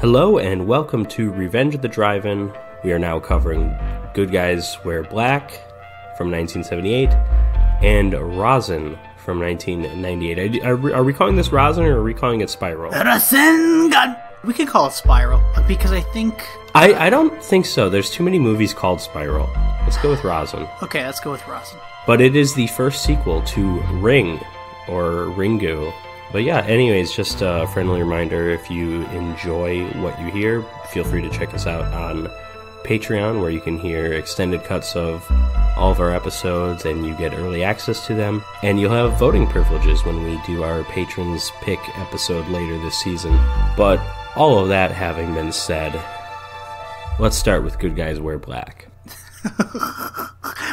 Hello and welcome to Revenge of the Drive-In. We are now covering Good Guys Wear Black from 1978 and Rasen from 1998. Are we calling this Rasen or are we calling it Spiral? Rasen! We could call it Spiral because I think... I don't think so. There's too many movies called Spiral. Let's go with Rasen. Okay, let's go with Rasen. But it is the first sequel to Ring, or Ringu. But yeah, anyways, just a friendly reminder, if you enjoy what you hear, feel free to check us out on Patreon, where you can hear extended cuts of all of our episodes, and you get early access to them. And you'll have voting privileges when we do our Patrons Pick episode later this season. But all of that having been said, let's start with Good Guys Wear Black.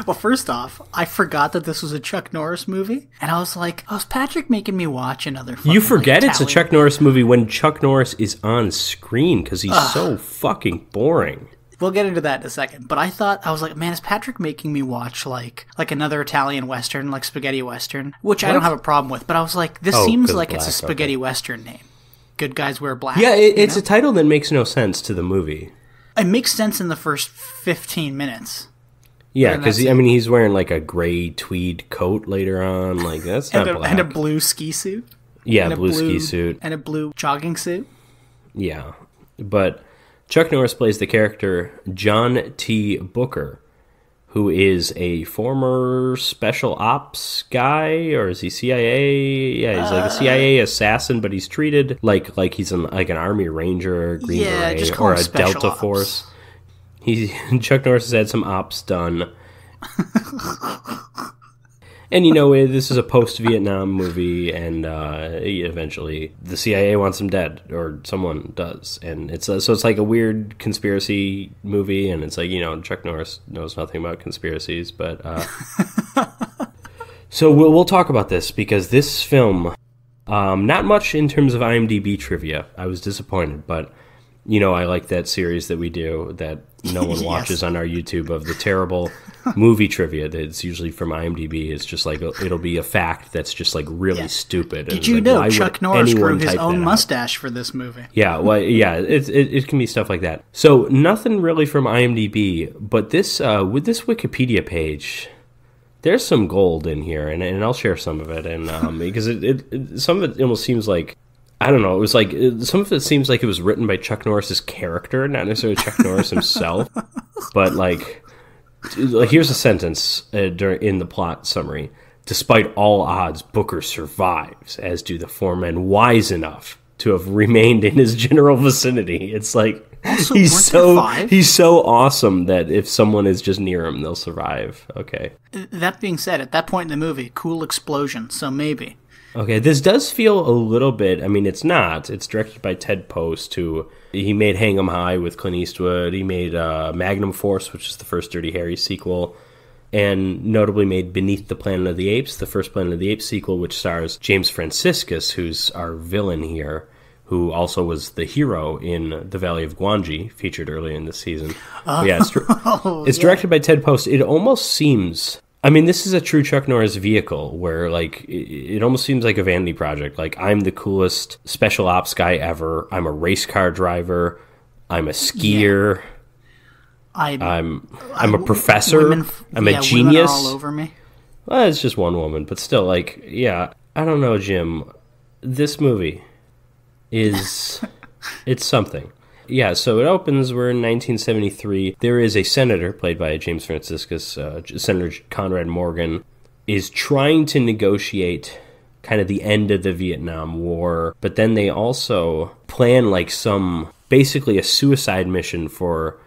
Well, first off, I forgot that this was a Chuck Norris movie, and I was like, oh, is Patrick making me watch another fucking, You forget like, it's a Chuck Norris movie when Chuck Norris is on screen, because he's so fucking boring. We'll get into that in a second, but I was like, man, is Patrick making me watch, like another Italian Western, like spaghetti Western, which I don't have a problem with, but I was like, this seems like it's a spaghetti Western name. Good Guys Wear Black. Yeah, it's a title that makes no sense to the movie. It makes sense in the first 15 minutes. Yeah, because, he's wearing, like, a gray tweed coat later on. Like, that's not black. And a blue ski suit. Yeah, blue ski suit. And a blue jogging suit. Yeah. But Chuck Norris plays the character John T. Booker, who is a former special ops guy, or is he CIA? Yeah, he's like a CIA assassin, but he's treated like he's an Army Ranger, Green Beret, or a Delta ops. Force. Chuck Norris has had some ops done. And, this is a post-Vietnam movie, and eventually the CIA wants him dead, or someone does. And it's like a weird conspiracy movie, and it's like, Chuck Norris knows nothing about conspiracies, but... So we'll talk about this, because this film, not much in terms of IMDb trivia. I was disappointed, but... I like that series that we do that no one watches on our YouTube of the terrible movie trivia that's usually from IMDb. It's just like, it'll be a fact that's just like really stupid. Did you know Chuck Norris grew his own mustache for this movie? Yeah, well, yeah, it can be stuff like that. So nothing really from IMDb, but this with this Wikipedia page, there's some gold in here, and I'll share some of it, and because some of it almost seems like, I don't know, it was like, some of it seems like it was written by Chuck Norris's character, not necessarily Chuck Norris himself, but like here's a sentence in the plot summary. Despite all odds, Booker survives, as do the four men wise enough to have remained in his general vicinity. It's like, also, he's so awesome that if someone is just near him, they'll survive. Okay. That being said, at that point in the movie, cool explosion, so maybe. Okay, this does feel a little bit, it's not. It's directed by Ted Post, he made Hang 'em High with Clint Eastwood. He made Magnum Force, which is the first Dirty Harry sequel, and notably made Beneath the Planet of the Apes, the first Planet of the Apes sequel, which stars James Franciscus, who's our villain here, who also was the hero in The Valley of Gwangi, featured earlier in the season. Yeah, it's directed by Ted Post. It almost seems... this is a true Chuck Norris vehicle where, like, it almost seems like a vanity project. Like, I'm the coolest special ops guy ever. I'm a race car driver. I'm a skier. Yeah. I'm a professor. I'm a genius. Women are all over me. Well, it's just one woman, but still, like, yeah. I don't know, Jim. This movie is... it's something. Yeah, so it opens, we're in 1973. There is a senator, played by James Franciscus, Senator Conrad Morgan, is trying to negotiate kind of the end of the Vietnam War, but then they also plan like basically a suicide mission for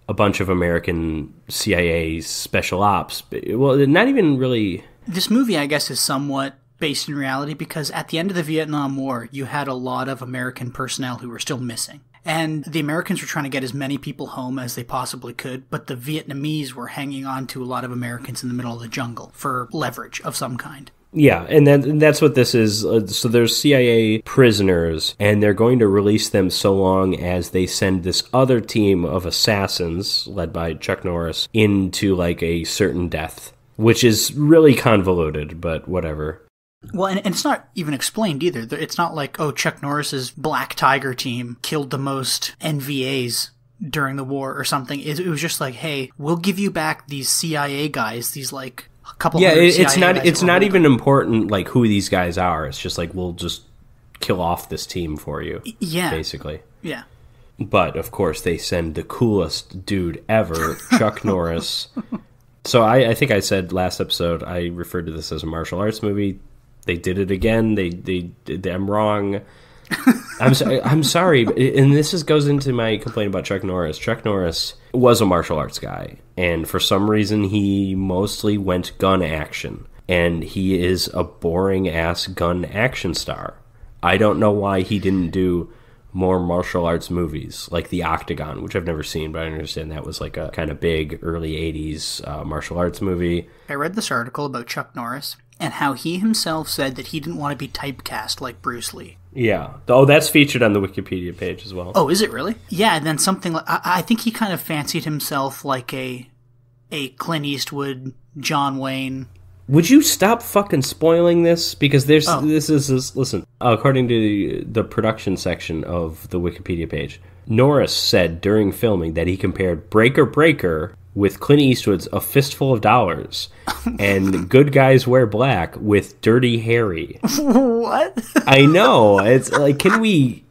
a bunch of American CIA special ops. Well, not even really... This movie, I guess, is somewhat based in reality, because at the end of the Vietnam War, you had a lot of American personnel who were still missing. And the Americans were trying to get as many people home as they possibly could, but the Vietnamese were hanging on to a lot of Americans in the middle of the jungle for leverage of some kind. Yeah, and that's what this is. So there's CIA prisoners, and they're going to release them so long as they send this other team of assassins, led by Chuck Norris, into like a certain death, which is really convoluted, but whatever. Well, and it's not even explained either. It's not like, oh, Chuck Norris's Black Tiger team killed the most NVAs during the war or something. It was just like, hey, we'll give you back these CIA guys, these like a couple. Yeah, it's CIA not. It's not even important like who these guys are. It's just like we'll just kill off this team for you. Yeah, basically. Yeah. But of course, they send the coolest dude ever, Chuck Norris. So I think I said last episode I referred to this as a martial arts movie. They did it again. I'm wrong. I'm sorry, and this goes into my complaint about Chuck Norris. Chuck Norris was a martial arts guy, and for some reason he mostly went gun action, and he is a boring ass gun action star. I don't know why he didn't do more martial arts movies like The Octagon, which I've never seen, but I understand that was like a kind of big early 80s martial arts movie. I read this article about Chuck Norris and how he himself said that he didn't want to be typecast like Bruce Lee. Yeah. Oh, that's featured on the Wikipedia page as well. Oh, is it really? Yeah, and then something like... I think he kind of fancied himself like a Clint Eastwood, John Wayne... Would you stop fucking spoiling this? Because this is listen, according to the production section of the Wikipedia page, Norris said during filming that he compared Breaker Breaker with Clint Eastwood's A Fistful of Dollars and Good Guys Wear Black with Dirty Harry. What? I know. It's like, can we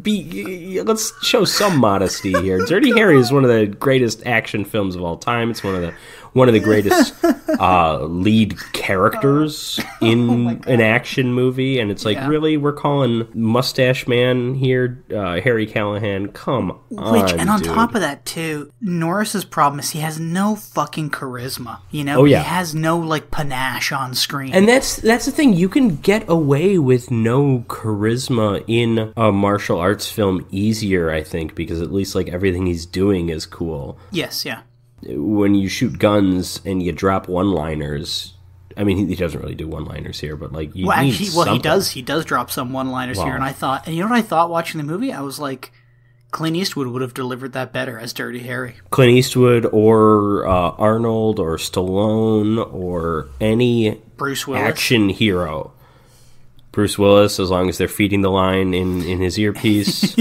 be, let's show some modesty here. Dirty Harry is one of the greatest action films of all time. It's one of the greatest lead characters in an action movie, and it's like, really, we're calling Mustache Man here Harry Callahan? Come on, and on dude. top of that too, Norris's problem is he has no fucking charisma. You know, he has no like panache on screen, and that's the thing. You can get away with no charisma in a martial arts film easier, I think, because at least like everything he's doing is cool. Yes, yeah. When you shoot guns and you drop one-liners, I mean, he doesn't really do one-liners here, but like, you need something. He does drop some one-liners here, and you know what I thought watching the movie? I was like, Clint Eastwood would have delivered that better as Dirty Harry. Clint Eastwood or Arnold or Stallone or any Bruce Willis. Action hero. Bruce Willis, as long as they're feeding the line in his earpiece.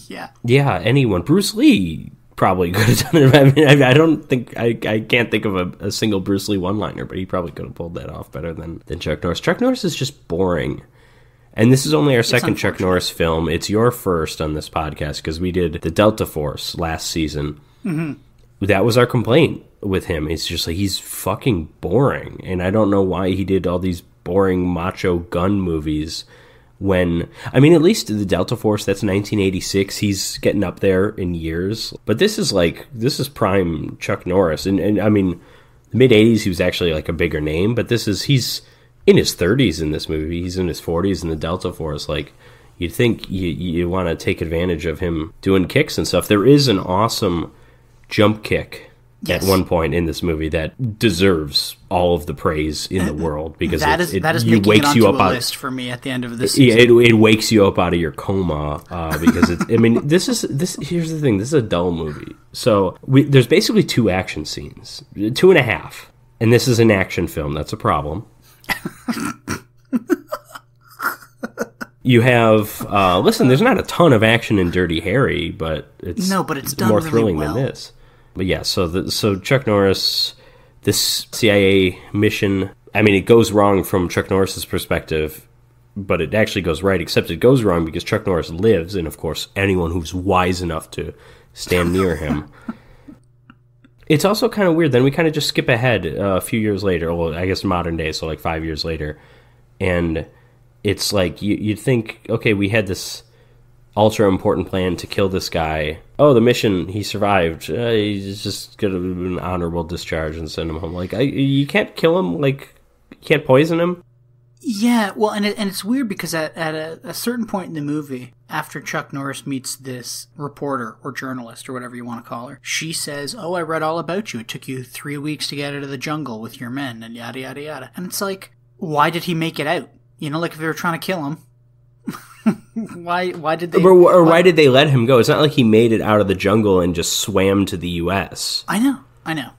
Yeah. Yeah, anyone. Bruce Lee probably could have done it. I mean, I don't think I can't think of a single Bruce Lee one-liner, but he probably could have pulled that off better than Chuck Norris. Chuck Norris is just boring. And this is only our second Chuck Norris film. It's your first on this podcast because we did the Delta Force last season. Mm-hmm. That was our complaint with him. It's just like, he's fucking boring. And I don't know why he did all these boring macho gun movies when, I mean, at least the Delta Force, that's 1986. He's getting up there in years. But this is prime Chuck Norris. And I mean, the mid-80s, he was actually like a bigger name. But he's in his 30s in this movie. He's in his 40s in the Delta Force. Like, you'd think you want to take advantage of him doing kicks and stuff. There is an awesome jump kick at one point in this movie that deserves all of the praise in the world, because that is making it onto a list for me at the end of this season. It wakes you up out of your coma because it's. I mean, this. Here's the thing. This is a dull movie. So there's basically 2 action scenes, 2.5, and this is an action film. That's a problem. You have listen. There's not a ton of action in Dirty Harry, but it's done more really thrilling well. than this. But yeah, so Chuck Norris, this CIA mission, I mean, it goes wrong from Chuck Norris's perspective, but it actually goes right, except it goes wrong because Chuck Norris lives, and of course, anyone who's wise enough to stand near him. It's also kind of weird. Then we kind of just skip ahead a few years later, well, I guess modern day, so like 5 years later, and it's like, you'd think, okay, we had this ultra important plan to kill this guy. Oh, the mission, he survived. He's just gonna have an honorable discharge and send him home. Like, you can't kill him. Like, you can't poison him. Yeah, well, and it's weird because at a certain point in the movie, after Chuck Norris meets this reporter or journalist or whatever you want to call her, she says, "Oh, I read all about you. It took you 3 weeks to get out of the jungle with your men," and yada yada yada. And it's like, why did he make it out? You know, like if they were trying to kill him. Why did they? Or why did they let him go? It's not like he made it out of the jungle and just swam to the U.S. I know.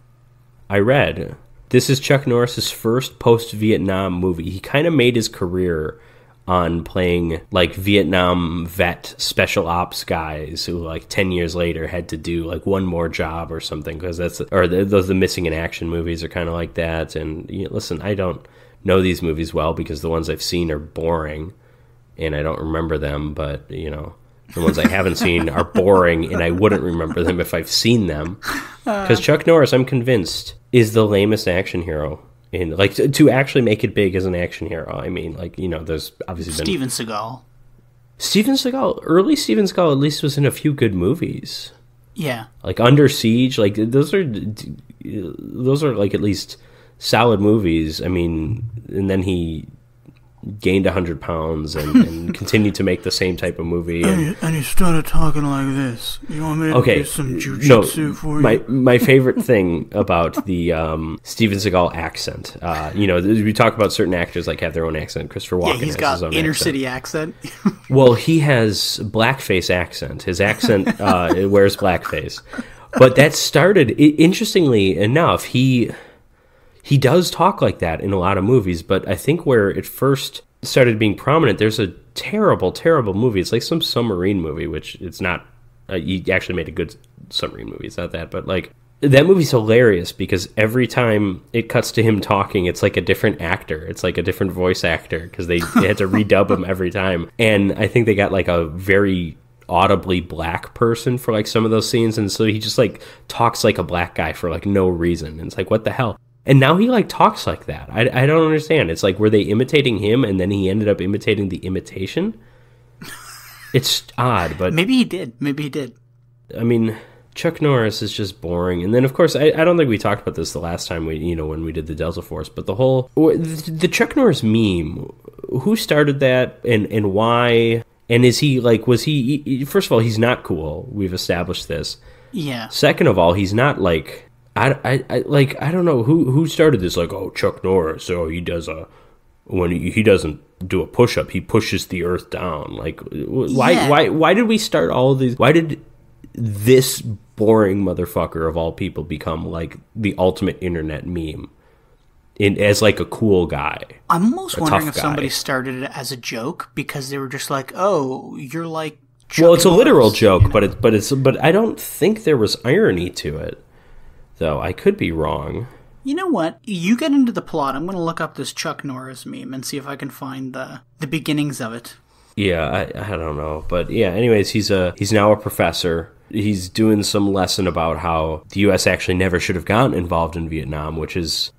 I read This is Chuck Norris's first post-Vietnam movie. He kind of made his career on playing like Vietnam vet special ops guys who like 10 years later had to do like one more job or something, because those the missing in action movies are kind of like that. And listen, I don't know these movies well because the ones I've seen are boring and I don't remember them, but the ones I haven't seen are boring and I wouldn't remember them if I've seen them, because Chuck Norris, I'm convinced, is the lamest action hero. And like to actually make it big as an action hero. I mean, like, there's obviously Steven Seagal. Early Steven Seagal at least was in a few good movies. Yeah. Like Under Siege, like those are like at least solid movies. I mean, and then he gained 100 pounds and continued to make the same type of movie. And he started talking like this. You want me to do some jujitsu for you? My favorite thing about the Steven Seagal accent, we talk about certain actors like have their own accent. Christopher Walken he's got inner city accent. Well, he has blackface accent. His accent it wears blackface. But that started, interestingly enough, he does talk like that in a lot of movies, but I think where it first started being prominent, there's a terrible, terrible movie. It's like some submarine movie, which it's not. He actually made a good submarine movie. It's not that, but like that movie's hilarious because every time it cuts to him talking, it's like a different actor. It's like a different voice actor because they had to redub him every time. And I think they got like a very audibly black person for like some of those scenes, and so he just like talks like a black guy for like no reason. And it's like, what the hell? And now he like talks like that. I don't understand. It's like, were they imitating him and then he ended up imitating the imitation? It's odd, but maybe he did. I mean, Chuck Norris is just boring. And then of course, I don't think we talked about this the last time when we did the Delta Force, but the Chuck Norris meme, who started that and why? And is he like, was he, first of all, he's not cool. We've established this. Yeah. Second of all, he's not like, I don't know who started this. Like, oh, Chuck Norris. Oh, he does when he doesn't do a push up, he pushes the earth down. Like, why did we start all of these? Why did this boring motherfucker of all people become like the ultimate internet meme? As like a cool guy. I'm almost wondering if somebody started it as a joke because they were just like, oh, you're like Chuck Well, it's Norris, a literal joke, but I don't think there was irony to it. Though I could be wrong. You know what? You get into the plot. I'm going to look up this Chuck Norris meme and see if I can find the beginnings of it. Yeah, I don't know, but yeah. Anyways, he's now a professor. He's doing some lesson about how the U.S. actually never should have gotten involved in Vietnam, which is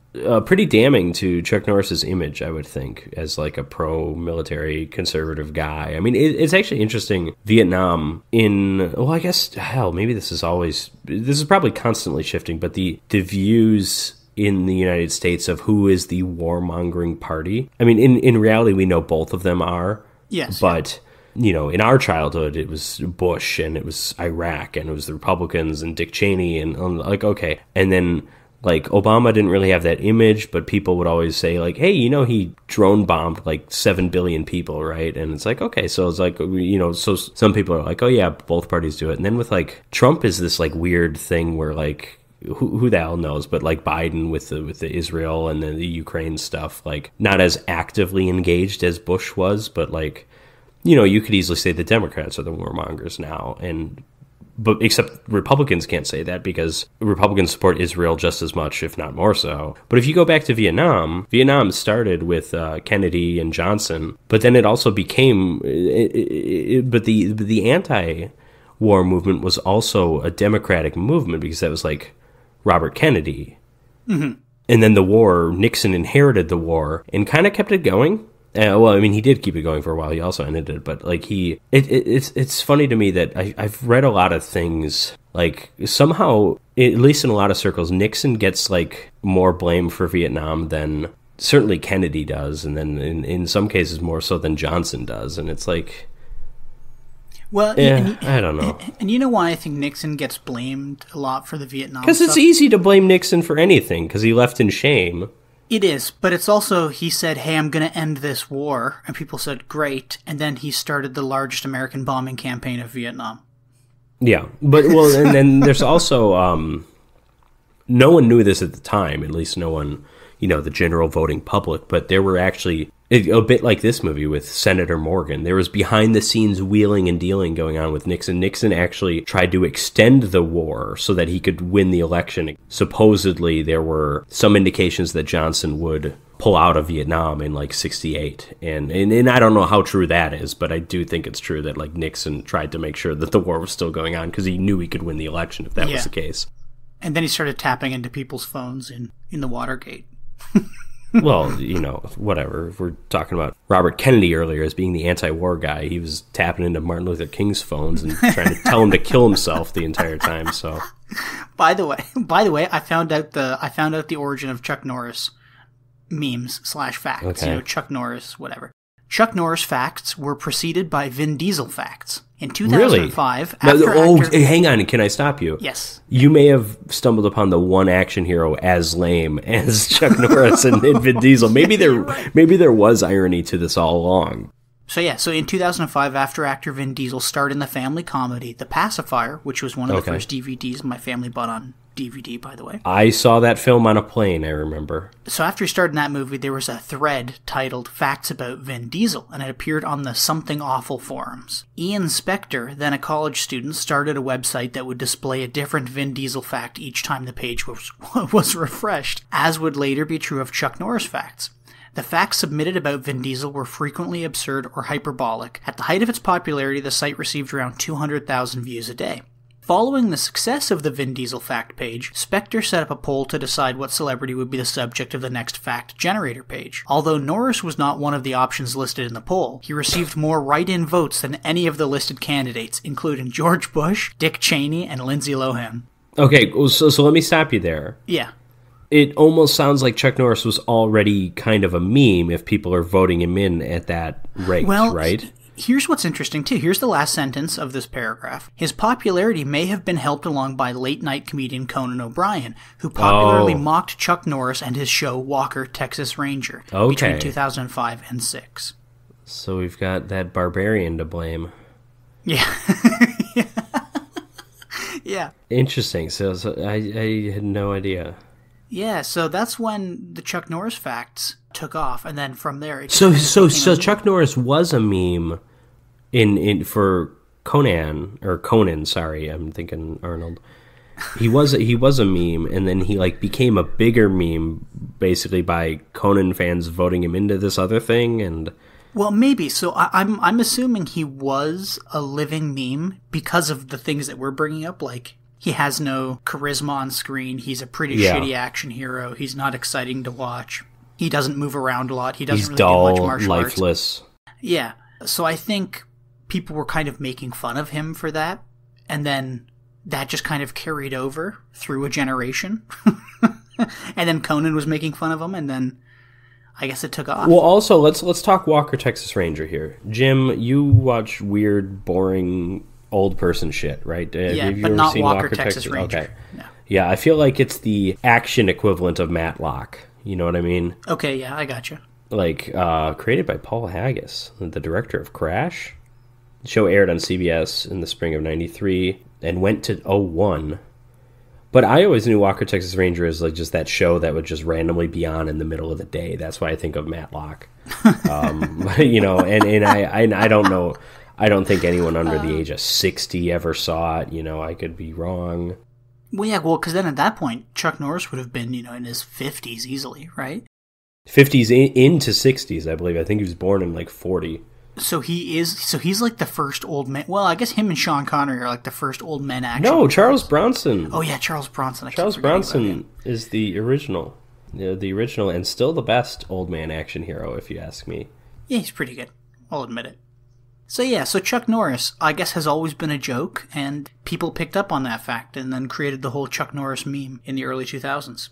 pretty damning to Chuck Norris's image, I would think, as like a pro-military conservative guy. I mean, it's actually interesting. Vietnam I guess, hell, maybe this is probably constantly shifting, but the views in the United States of who is the warmongering party. I mean, in reality, we know both of them are. Yes. But, in our childhood, it was Bush and it was Iraq and it was the Republicans and Dick Cheney and like, okay. And then like Obama didn't really have that image, but people would always say like, hey, he drone bombed like 7 billion people, right? And it's like, okay, so it's like, so some people are like, oh yeah, both parties do it. And then with like Trump is this like weird thing where like, who the hell knows, but like Biden with the Israel and the Ukraine stuff, like not as actively engaged as Bush was, but like, you could easily say the Democrats are the warmongers now, but except Republicans can't say that because Republicans support Israel just as much, if not more so. But if you go back to Vietnam started with Kennedy and Johnson, but then it also became, but the anti-war movement was also a Democratic movement because that was like Robert Kennedy. Mm-hmm. And then the war, Nixon inherited the war and kind of kept it going. Well, I mean, he did keep it going for a while. He also ended it, but like it's funny to me that I've read a lot of things like somehow, at least in a lot of circles, Nixon gets like more blame for Vietnam than certainly Kennedy does, and then in some cases more so than Johnson does, and it's like, well, I don't know. And you know why I think Nixon gets blamed a lot for the Vietnam? Because it's easy to blame Nixon for anything because he left in shame. It is, but it's also, he said, hey, I'm going to end this war, and people said, great, and then he started the largest American bombing campaign of Vietnam. Yeah, but, well, and then there's also, no one knew this at the time, at least no one, the general voting public, but there were actually, a bit like this movie with Senator Morgan, there was behind-the-scenes wheeling and dealing going on with Nixon. Nixon actually tried to extend the war so that he could win the election. Supposedly, there were some indications that Johnson would pull out of Vietnam in, 68. And I don't know how true that is, but I do think it's true that, Nixon tried to make sure that the war was still going on because he knew he could win the election if that was the case. And then he started tapping into people's phones in the Watergate. Well, whatever. If we're talking about Robert Kennedy earlier as being the anti-war guy, he was tapping into Martin Luther King's phones and trying to tell him to kill himself the entire time. So, by the way, I found out the origin of Chuck Norris memes / facts. Okay. Chuck Norris, whatever. Chuck Norris facts were preceded by Vin Diesel facts. In 2005, really? Hang on, can I stop you? Yes. You may have stumbled upon the one action hero as lame as Chuck Norris and Vin Diesel. Maybe there was irony to this all along. So in 2005, after actor Vin Diesel starred in the family comedy The Pacifier, which was one of the first DVDs my family bought on DVD, by the way. I saw that film on a plane, I remember. So after he starred in that movie, there was a thread titled Facts About Vin Diesel, and it appeared on the Something Awful forums. Ian Spector, then a college student, started a website that would display a different Vin Diesel fact each time the page was refreshed, as would later be true of Chuck Norris facts. The facts submitted about Vin Diesel were frequently absurd or hyperbolic. At the height of its popularity, the site received around 200,000 views a day. Following the success of the Vin Diesel fact page, Spector set up a poll to decide what celebrity would be the subject of the next fact generator page. Although Norris was not one of the options listed in the poll, he received more write-in votes than any of the listed candidates, including George Bush, Dick Cheney, and Lindsay Lohan. Okay, so let me stop you there. Yeah. It almost sounds like Chuck Norris was already kind of a meme if people are voting him in at that rate, right? Here's what's interesting, too. Here's the last sentence of this paragraph. His popularity may have been helped along by late-night comedian Conan O'Brien, who popularly mocked Chuck Norris and his show Walker, Texas Ranger between 2005 and 2006. So we've got that barbarian to blame. Yeah. Yeah. Interesting. So I had no idea. Yeah, so that's when the Chuck Norris facts took off, and then from there... So Chuck Norris was a meme for Conan, sorry, I'm thinking Arnold. He was a meme, and then he became a bigger meme, basically by Conan fans voting him into this other thing, and... Well, maybe. So I'm assuming he was a living meme because of the things that we're bringing up, he has no charisma on screen. He's a pretty shitty action hero. He's not exciting to watch. He doesn't move around a lot. He doesn't really do much martial arts. He's dull, lifeless. Yeah. So I think people were kind of making fun of him for that. And then that just kind of carried over through a generation. And then Conan was making fun of him. And then I guess it took off. Well, also, let's talk Walker, Texas Ranger here. Jim, you watch weird, boring... old person shit, right? Yeah, but not Walker, Texas Ranger. Okay. No. Yeah, I feel like it's the action equivalent of Matlock. You know what I mean? Okay, yeah, I gotcha. Created by Paul Haggis, the director of Crash. The show aired on CBS in the spring of '93 and went to 2001. But I always knew Walker, Texas Ranger as just that show that would just randomly be on in the middle of the day. That's why I think of Matlock. And I don't know. I don't think anyone under the age of 60 ever saw it. I could be wrong. Well, yeah, because then at that point, Chuck Norris would have been, in his 50s easily, right? 50s into 60s, I believe. I think he was born in 40. So he's like the first old man. Well, I guess him and Sean Connery are like the first old men action. No, Charles Bronson. Oh, yeah, Charles Bronson. Charles Bronson is the original. The original and still the best old man action hero, if you ask me. Yeah, he's pretty good. I'll admit it. So Chuck Norris, I guess, has always been a joke, and people picked up on that fact and then created the whole Chuck Norris meme in the early 2000s.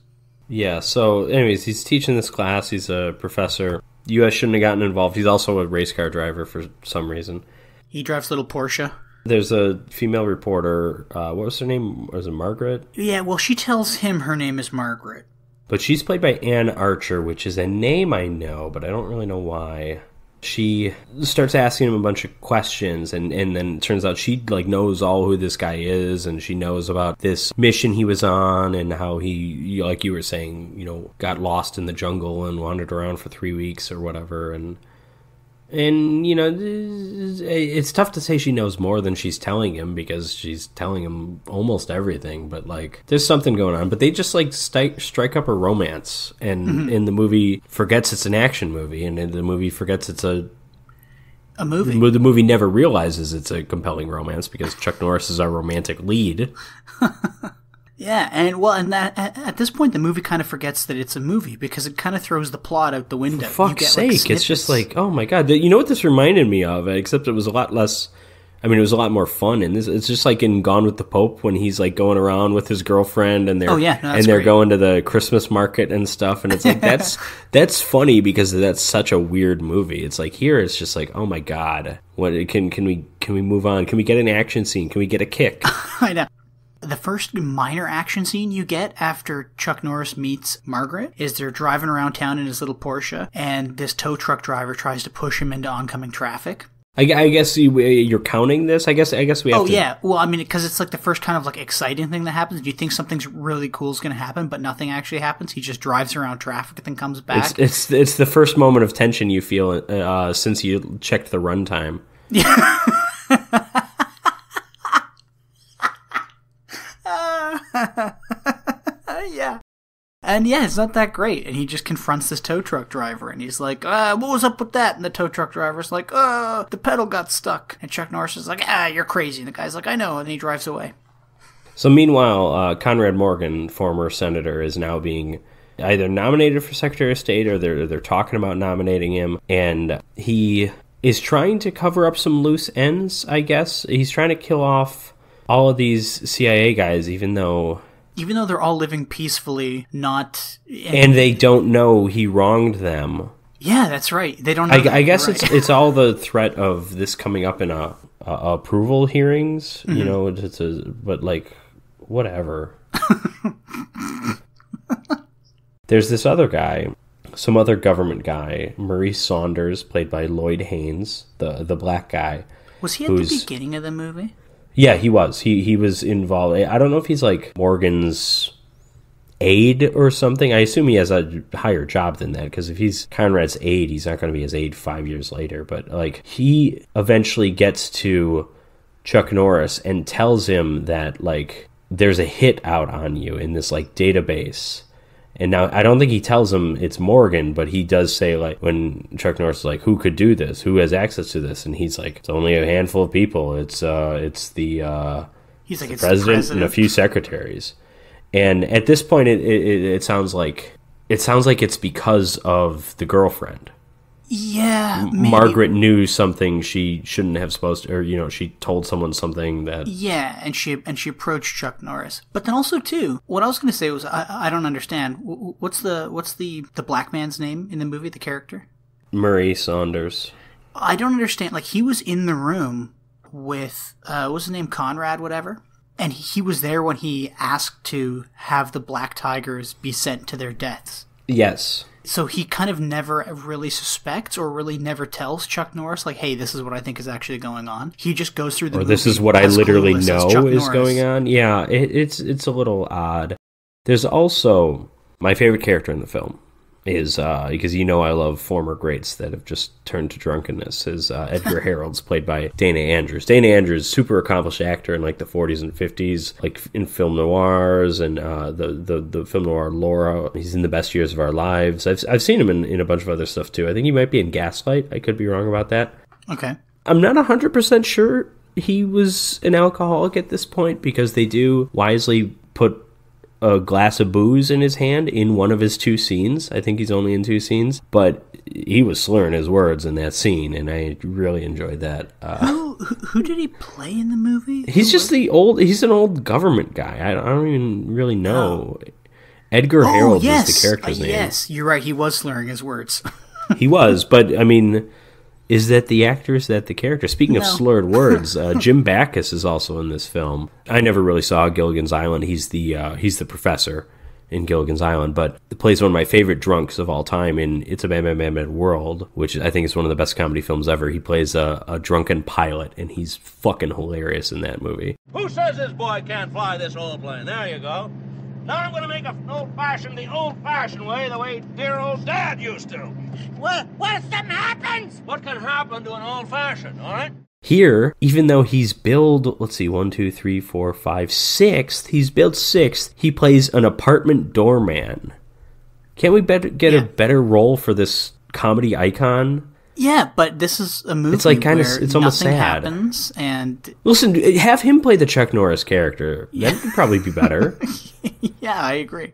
Yeah, so anyways, he's teaching this class, he's a professor. U.S. shouldn't have gotten involved. He's also a race car driver for some reason. He drives little Porsche. There's a female reporter, what was her name? Was it Margaret? Yeah, well, she tells him her name is Margaret. But she's played by Ann Archer, which is a name I know, but I don't really know why. she starts asking him a bunch of questions, and then it turns out she like knows all who this guy is, and she knows about this mission he was on and how he, like you were saying, you know, got lost in the jungle and wandered around for 3 weeks or whatever, and you know, it's tough to say she knows more than she's telling him, because she's telling him almost everything, but like there's something going on. But they just like strike up a romance, and in the movie forgets it's an action movie, and in the movie forgets it's a movie. The movie never realizes it's a compelling romance because Chuck Norris is our romantic lead. Yeah, and that at this point the movie kind of forgets that it's a movie, because it kind of throws the plot out the window. For fuck's sake, it's just like, oh my god. You know what this reminded me of? Except it was a lot less, I mean, it was a lot more fun. And this, it's just like in Gone with the Pope, when he's like going around with his girlfriend, and they're going to the Christmas market and stuff. And it's like, that's funny because that's such a weird movie. It's like, here it's just like, oh my god, what can we move on? Can we get an action scene? Can we get a kick? I know. The first minor action scene you get after Chuck Norris meets Margaret is they're driving around town in his little Porsche, and this tow truck driver tries to push him into oncoming traffic. I guess you're counting this. I guess we have to. Oh yeah, well, I mean, because it's like the first kind of like exciting thing that happens. You think something's really cool is going to happen, but nothing actually happens. He just drives around traffic and then comes back. It's the first moment of tension you feel since you checked the runtime. Yeah. Yeah. And yeah, it's not that great. And he just confronts this tow truck driver, and he's like, what was up with that? And the tow truck driver's like, the pedal got stuck. And Chuck Norris is like, you're crazy. And the guy's like, I know. And then he drives away. So meanwhile, Conrad Morgan, former senator, is now being either nominated for Secretary of State, or they're talking about nominating him. And he is trying to cover up some loose ends, I guess. He's trying to kill off all of these CIA guys, even though they're all living peacefully, and they don't know he wronged them. Yeah, that's right. They don't know. I guess it's all the threat of this coming up in approval hearings. Mm-hmm. You know, but like whatever. There's this other guy, some other government guy, Maurice Saunders, played by Lloyd Haynes, the black guy. Was he at the beginning of the movie? Yeah, he was. He was involved. I don't know if he's like Morgan's aide or something. I assume he has a higher job than that, because if he's Conrad's aide, he's not going to be his aide 5 years later. But like, he eventually gets to Chuck Norris and tells him that like there's a hit out on you in this like database. And now, I don't think he tells him it's Morgan, but he does say, like, when Chuck Norris is like, who could do this? Who has access to this? And he's like, it's only a handful of people. It's the president and a few secretaries. And at this point, it sounds like it's because of the girlfriend. Yeah, maybe. Margaret knew something she shouldn't have supposed to, or you know, she told someone something that. Yeah, and she approached Chuck Norris. But then also too, what I was going to say was I don't understand. What's the black man's name in the movie? The character? Murray Saunders. I don't understand. Like, he was in the room with what's his name, Conrad, whatever, and he was there when he asked to have the Black Tigers be sent to their deaths. Yes. So he kind of never really suspects, or really never tells Chuck Norris, like, hey, this is what I think is actually going on. He just goes through the movie. Or this is what I literally know is going on. Yeah, it's a little odd. There's also my favorite character in the film is, because you know I love former greats that have just turned to drunkenness, is Edgar Harold's played by Dana Andrews. Dana Andrews, super accomplished actor in like the 40s and 50s, like in film noirs and the film noir Laura. He's in The Best Years of Our Lives. I've seen him in a bunch of other stuff too. I think he might be in Gaslight. I could be wrong about that. Okay. I'm not 100% sure he was an alcoholic at this point, because they do wisely put a glass of booze in his hand in one of his 2 scenes. I think he's only in 2 scenes, but he was slurring his words in that scene, and I really enjoyed that. Who did he play in the movie? He's an old government guy. I don't even really know. Oh. Edgar Harold is the character's name. Yes, you're right. He was slurring his words. He was, but I mean, is that the actor? Is that the character? Speaking of slurred words, Jim Backus is also in this film. I never really saw Gilligan's Island. He's the professor in Gilligan's Island, but it plays one of my favorite drunks of all time in It's a Bad, Bad, Bad, Bad World, which I think is one of the best comedy films ever. He plays a drunken pilot, and he's fucking hilarious in that movie. Who says this boy can't fly this old plane? There you go. Now I'm going to make an old-fashioned the old-fashioned way, the way dear old Dad used to. What if something happens? What can happen to an old-fashioned, all right? Here, even though he's billed, let's see, 1, 2, 3, 4, 5, 6th, he's billed 6th, he plays an apartment doorman. Can't we get a better role for this comedy icon? Yeah, but this is a movie it's like kind of, where it's almost nothing sad. happens, and listen, have him play the Chuck Norris character. That would probably be better. yeah, I agree.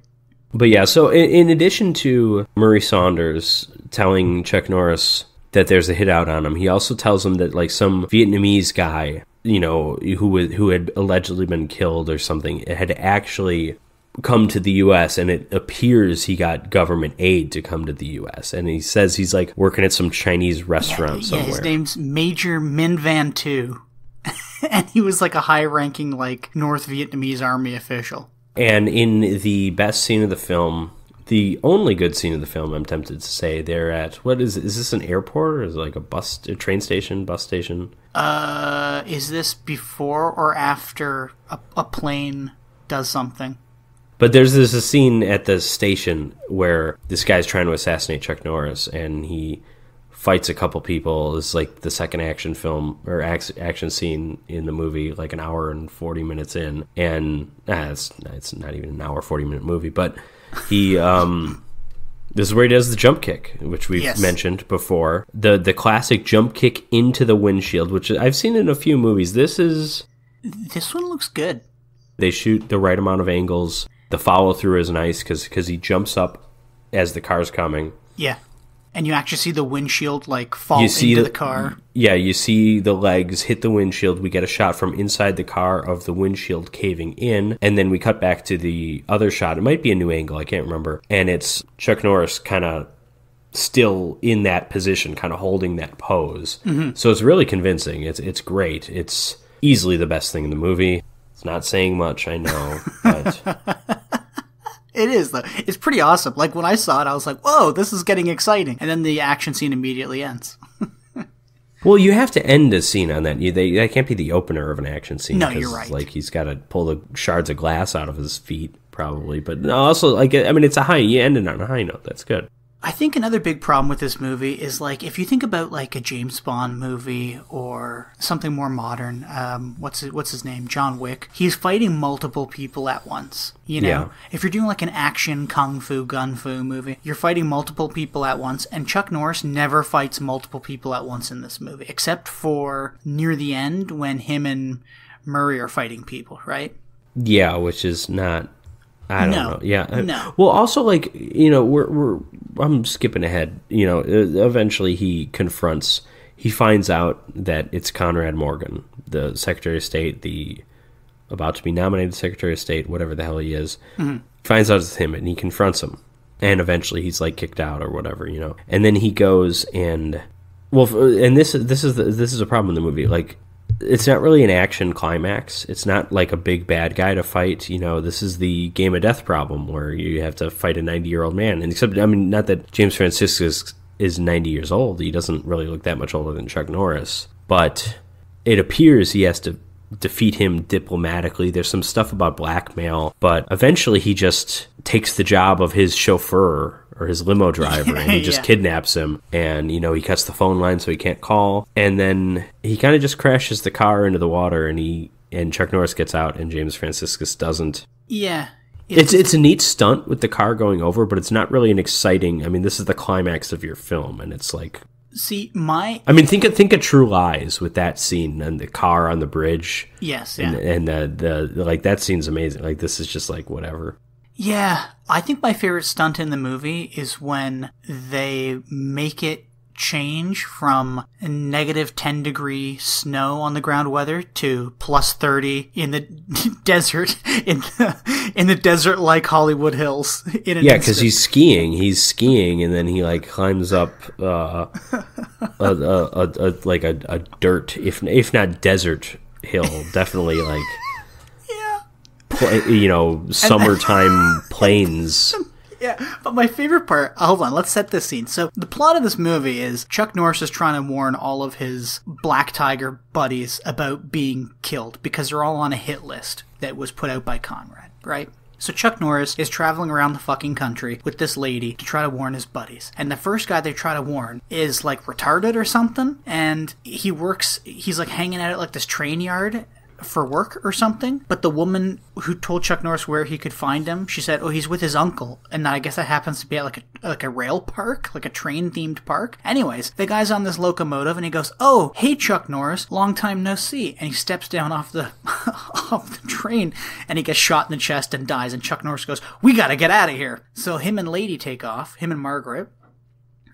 But yeah, so in addition to Murray Saunders telling Chuck Norris that there's a hit out on him, he also tells him that like some Vietnamese guy, you know, who had allegedly been killed or something, had actually come to the U.S. and it appears he got government aid to come to the U.S. And he says he's like working at some Chinese restaurant somewhere. Yeah, his name's Major Min Van Tu, and he was like a high-ranking like North Vietnamese army official. And in the best scene of the film, the only good scene of the film, I'm tempted to say, they're at, what is it? Is this an airport or is it like a train station, bus station? Is this before or after a plane does something? But there's a scene at the station where this guy's trying to assassinate Chuck Norris, and he fights a couple people. It's like the second action film or action scene in the movie, like an hour and 40 minutes in, and it's not even an hour 40-minute movie. But he this is where he does the jump kick, which we've mentioned before. The classic jump kick into the windshield, which I've seen in a few movies. This one looks good. They shoot the right amount of angles. The follow through is nice because he jumps up as the car's coming. Yeah. And you actually see the windshield like fall into the car. Yeah, you see the legs hit the windshield. We get a shot from inside the car of the windshield caving in, and then we cut back to the other shot. It might be a new angle, I can't remember. And it's Chuck Norris kind of still in that position, kind of holding that pose. Mm-hmm. So it's really convincing. It's great. It's easily the best thing in the movie. It's not saying much, I know, but it is, though. It's pretty awesome. Like, when I saw it, I was like, whoa, this is getting exciting. And then the action scene immediately ends. Well, you have to end a scene on that. That can't be the opener of an action scene. No, you're right. Like, he's got to pull the shards of glass out of his feet, probably. But also, like, I mean, it's you ended on a high note. That's good. I think another big problem with this movie is, like, if you think about, like, a James Bond movie or something more modern, what's his name? John Wick. He's fighting multiple people at once, you know? Yeah. If you're doing, like, an action kung fu, gun fu movie, you're fighting multiple people at once, and Chuck Norris never fights multiple people at once in this movie, except for near the end when him and Murray are fighting people, right? Yeah, which is not... I don't know. Yeah. No. Well, also, like, you know, I'm skipping ahead. You know, eventually he finds out that it's Conrad Morgan, the Secretary of State, the about to be nominated Secretary of State, whatever the hell he is. Mm-hmm. Finds out it's him, and he confronts him. And eventually he's, like, kicked out or whatever, you know. And then he goes and... Well, and this is a problem in the movie. Like, it's not really an action climax. It's not like a big bad guy to fight. You know, this is the game of death problem where you have to fight a 90-year-old man. And except, I mean, not that James Franciscus is 90 years old. He doesn't really look that much older than Chuck Norris. But it appears he has to defeat him diplomatically. There's some stuff about blackmail. But eventually he just takes the job of his chauffeur or his limo driver, and he just kidnaps him, and, you know, he cuts the phone line so he can't call, and then he kind of just crashes the car into the water, and Chuck Norris gets out, and James Franciscus doesn't. Yeah. It's a neat stunt with the car going over, but it's not really an exciting... I mean, this is the climax of your film, and it's like... See, I mean, think of True Lies with that scene, and the car on the bridge. Yes, yeah. And the like, that scene's amazing. Like, this is just like, whatever. Yeah, I think my favorite stunt in the movie is when they make it change from negative 10 degree snow on the ground weather to plus 30 in the desert, in the desert like Hollywood Hills. Yeah, because he's skiing, and then he like climbs up a dirt, if not desert hill, definitely like. summertime plains. Yeah, but my favorite part, hold on, let's set this scene. So the plot of this movie is Chuck Norris is trying to warn all of his Black Tiger buddies about being killed because they're all on a hit list that was put out by Conrad, right? So Chuck Norris is traveling around the fucking country with this lady to try to warn his buddies. And the first guy they try to warn is like retarded or something. And he's like hanging out at like this train yard for work or something. But the woman who told Chuck Norris where he could find him, she said, oh, he's with his uncle. And I guess that happens to be at like a rail park, like a train themed park. Anyways, the guy's on this locomotive and he goes, oh, hey Chuck Norris, long time no see. And he steps down off the off the train and he gets shot in the chest and dies. And Chuck Norris goes, we gotta get out of here. So him and Lady take off, him and Margaret.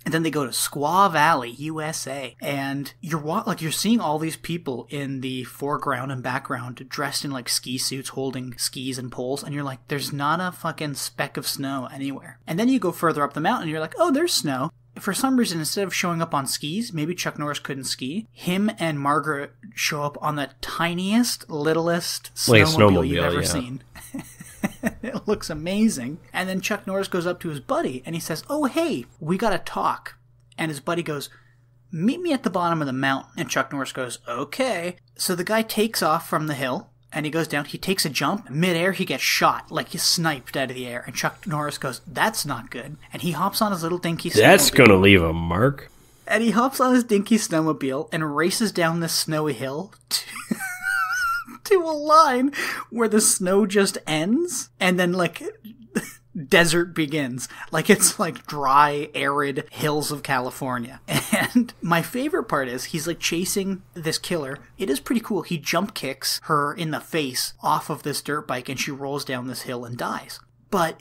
And then they go to Squaw Valley, USA, and you're seeing all these people in the foreground and background dressed in like ski suits, holding skis and poles, and you're like, there's not a fucking speck of snow anywhere. And then you go further up the mountain, and you're like, oh, there's snow. For some reason, instead of showing up on skis, maybe Chuck Norris couldn't ski, him and Margaret show up on the tiniest, littlest snowmobile you've ever seen. It looks amazing. And then Chuck Norris goes up to his buddy and he says, oh, hey, we gotta talk. And his buddy goes, meet me at the bottom of the mountain. And Chuck Norris goes, okay. So the guy takes off from the hill and he goes down. He takes a jump. Midair, he gets shot, like he's sniped out of the air. And Chuck Norris goes, that's not good. And he hops on his little dinky snowmobile. That's gonna leave a mark. And he hops on his dinky snowmobile and races down this snowy hill to a line where the snow just ends and then like desert begins. Like it's like dry, arid hills of California. And my favorite part is he's like chasing this killer. It is pretty cool. He jump kicks her in the face off of this dirt bike and she rolls down this hill and dies. But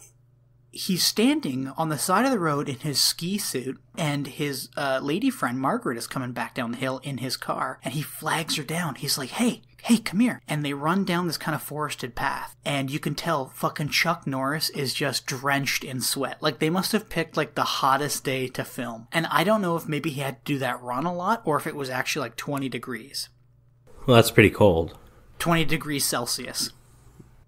he's standing on the side of the road in his ski suit, and his lady friend Margaret is coming back down the hill in his car, and he flags her down. He's like, hey, come here. And they run down this kind of forested path, and you can tell fucking Chuck Norris is just drenched in sweat. Like, they must have picked, like, the hottest day to film. And I don't know if maybe he had to do that run a lot, or if it was actually, like, 20 degrees. Well, that's pretty cold. 20 degrees Celsius.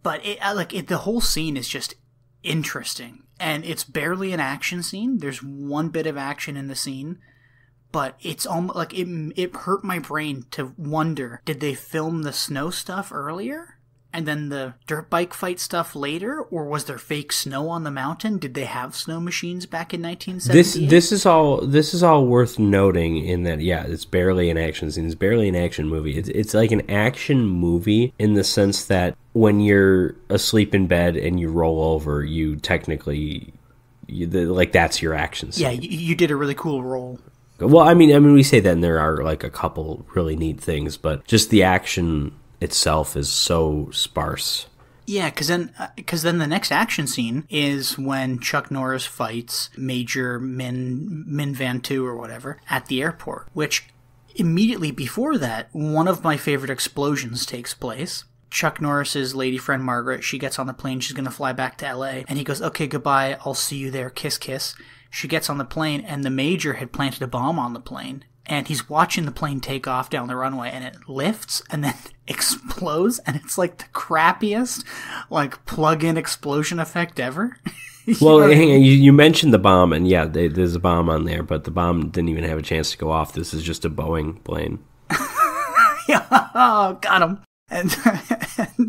But, the whole scene is just interesting, and it's barely an action scene. There's one bit of action in the scene, but it's almost like it hurt my brain to wonder, did they film the snow stuff earlier and then the dirt bike fight stuff later, or was there fake snow on the mountain? Did they have snow machines back in 1978? This is all worth noting in that, yeah, it's barely an action scene. It's barely an action movie. It's like an action movie in the sense that when you're asleep in bed and you roll over, you technically, that's your action scene. Yeah, you did a really cool roll. Well, I mean, we say that, and there are like a couple really neat things, but just the action itself is so sparse. Yeah, because then the next action scene is when Chuck Norris fights Major Min Van Tu or whatever at the airport, which immediately before that, one of my favorite explosions takes place. Chuck Norris's lady friend Margaret, she gets on the plane, she's going to fly back to LA, and he goes, okay, goodbye, I'll see you there, kiss, kiss. She gets on the plane, and the Major had planted a bomb on the plane, and he's watching the plane take off down the runway, and it lifts and then explodes, and it's like the crappiest, like, plug-in explosion effect ever. Well, hang on, you mentioned the bomb, and yeah, there's a bomb on there, but the bomb didn't even have a chance to go off. This is just a Boeing plane. Yeah, oh, got him. And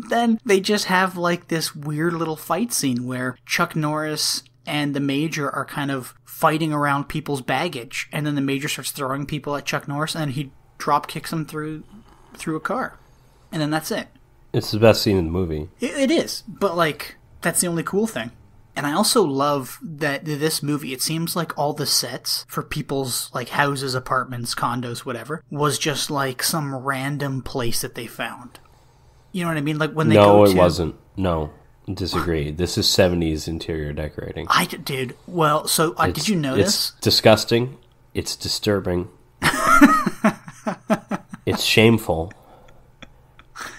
then they just have like this weird little fight scene where Chuck Norris and the Major are kind of fighting around people's baggage, and then the Major starts throwing people at Chuck Norris, and he drop kicks them through a car, and then that's it. It's the best scene in the movie. It is, but like that's the only cool thing. And I also love that this movie, it seems like all the sets for people's like houses, apartments, condos, whatever, was just like some random place that they found. You know what I mean? Like when they No, it wasn't. No, disagree. This is 70s interior decorating. Dude, well, so did you notice? It's disgusting. It's disturbing. It's shameful.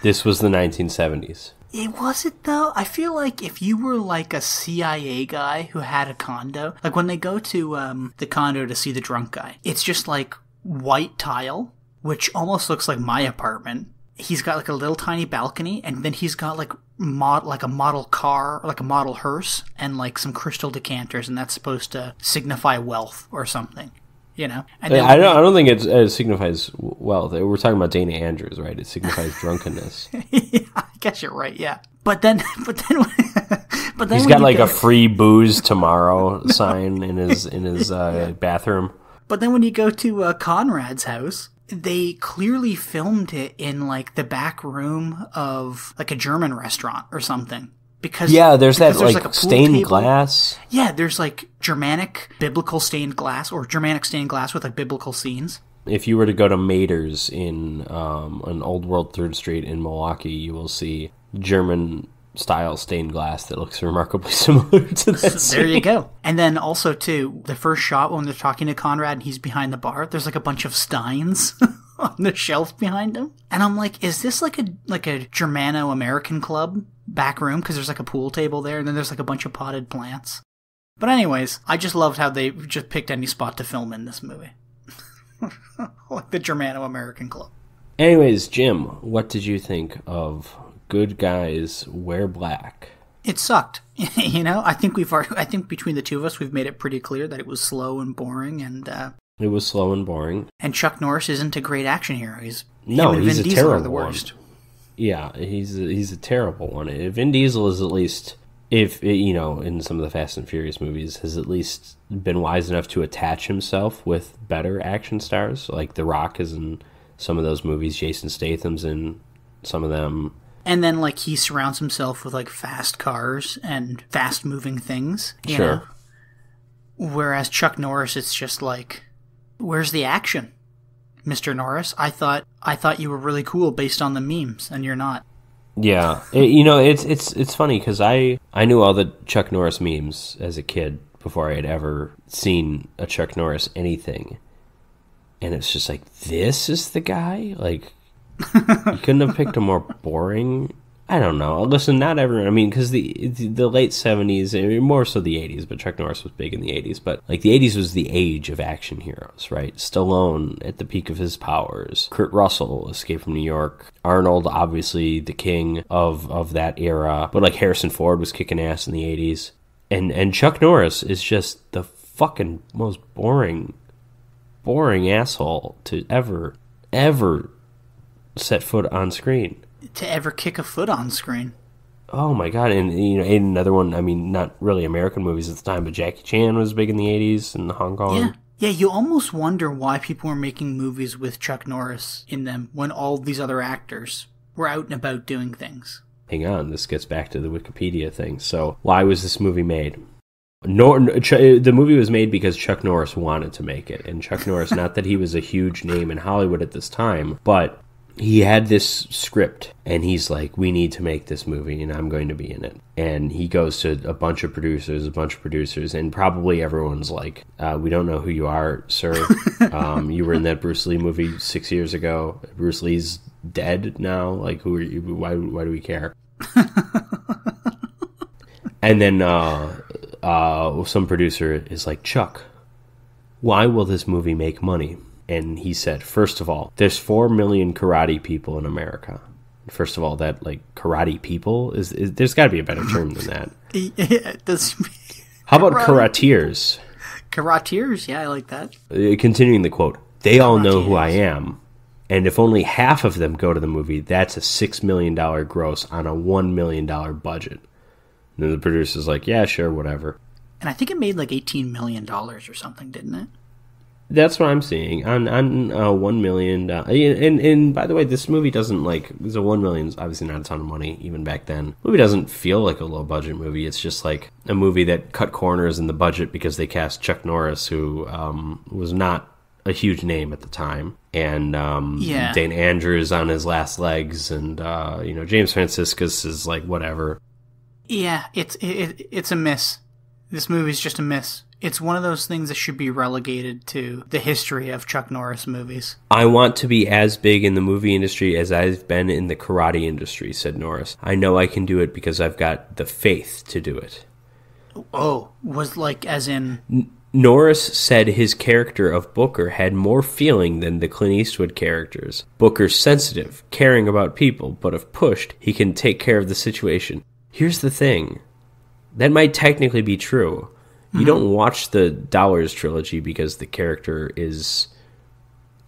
This was the 1970s. Was it though? I feel like if you were like a CIA guy who had a condo, like when they go to the condo to see the drunk guy, it's just like white tile, which almost looks like my apartment. He's got like a little tiny balcony, and then he's got like like a model car, like a model hearse, and like some crystal decanters, and that's supposed to signify wealth or something, you know? And I don't think it signifies wealth. We're talking about Dana Andrews, right? It signifies drunkenness. Yeah, I guess you're right, yeah. But then he's got like a free booze tomorrow sign in his bathroom. But then when you go to Conrad's house, they clearly filmed it in like the back room of like a German restaurant or something. Because there's like like stained table. Glass. Yeah, there's like Germanic biblical stained glass or Germanic stained glass with like biblical scenes. If you were to go to Mater's in an Old World 3rd Street in Milwaukee, you will see German-style stained glass that looks remarkably similar to that scene. There you go. And then also, too, the first shot when they're talking to Conrad and he's behind the bar, there's like a bunch of steins on the shelf behind him. And I'm like, is this like a Germano-American club back room? Because there's like a pool table there, and then there's like a bunch of potted plants. But anyways, I just loved how they just picked any spot to film in this movie. Like the Germano-American club. Anyways, Jim, what did you think of Good Guys Wear Black? It sucked. You know, I think between the two of us, we've made it pretty clear that it was slow and boring, and it was slow and boring. And Chuck Norris isn't a great action hero. He's a terrible one. Yeah, he's a terrible one. Vin Diesel is at least, in some of the Fast and Furious movies, has at least been wise enough to attach himself with better action stars. Like The Rock is in some of those movies. Jason Statham's in some of them. And then, like, he surrounds himself with, like, fast cars and fast-moving things. You sure. know? Whereas Chuck Norris, it's just like, where's the action, Mr. Norris? I thought you were really cool based on the memes, and you're not. Yeah. It's funny, because I knew all the Chuck Norris memes as a kid before I had ever seen a Chuck Norris anything. And it's just like, this is the guy? Like, you couldn't have picked a more boring... I don't know. Listen, not everyone... I mean, because the late 70s, more so the 80s, but Chuck Norris was big in the 80s. But, like, the 80s was the age of action heroes, right? Stallone at the peak of his powers. Kurt Russell, Escape from New York. Arnold, obviously, the king of that era. But, like, Harrison Ford was kicking ass in the 80s. And Chuck Norris is just the fucking most boring asshole to ever set foot on screen. To ever kick a foot on screen. Oh my god. And another one, I mean, not really American movies at the time, but Jackie Chan was big in the 80s in Hong Kong. Yeah, you almost wonder why people were making movies with Chuck Norris in them when all these other actors were out and about doing things. Hang on, this gets back to the Wikipedia thing. So, why was this movie made? The movie was made because Chuck Norris wanted to make it. And Chuck Norris, not that he was a huge name in Hollywood at this time, but he had this script, and he's like, we need to make this movie, and I'm going to be in it. And he goes to a bunch of producers, and probably everyone's like, we don't know who you are, sir. You were in that Bruce Lee movie 6 years ago. Bruce Lee's dead now. Like, who are you? Why do we care? And then some producer is like, Chuck, why will this movie make money? And he said, first of all, there's 4 million karate people in America. First of all, that, like, karate people is there's got to be a better term than that. Yeah, how about karateers? Karateers, yeah, I like that. Continuing the quote, they all know who I am. And if only half of them go to the movie, that's a $6 million gross on a $1 million budget. And then the producer's like, yeah, sure, whatever. And I think it made like $18 million or something, didn't it? That's what I'm seeing on $1 million. And by the way, this movie doesn't so $1 million is obviously not a ton of money even back then. The movie doesn't feel like a low budget movie. It's just like a movie that cut corners in the budget because they cast Chuck Norris, who was not a huge name at the time, and Dane Andrews on his last legs, and James Franciscus is like whatever. Yeah, it's a miss. This movie's just a miss. It's one of those things that should be relegated to the history of Chuck Norris movies. I want to be as big in the movie industry as I've been in the karate industry, said Norris. I know I can do it because I've got the faith to do it. Oh, was like as in... Norris said his character of Booker had more feeling than the Clint Eastwood characters. Booker's sensitive, caring about people, but if pushed, he can take care of the situation. Here's the thing. That might technically be true. You don't watch the Dollars trilogy because the character is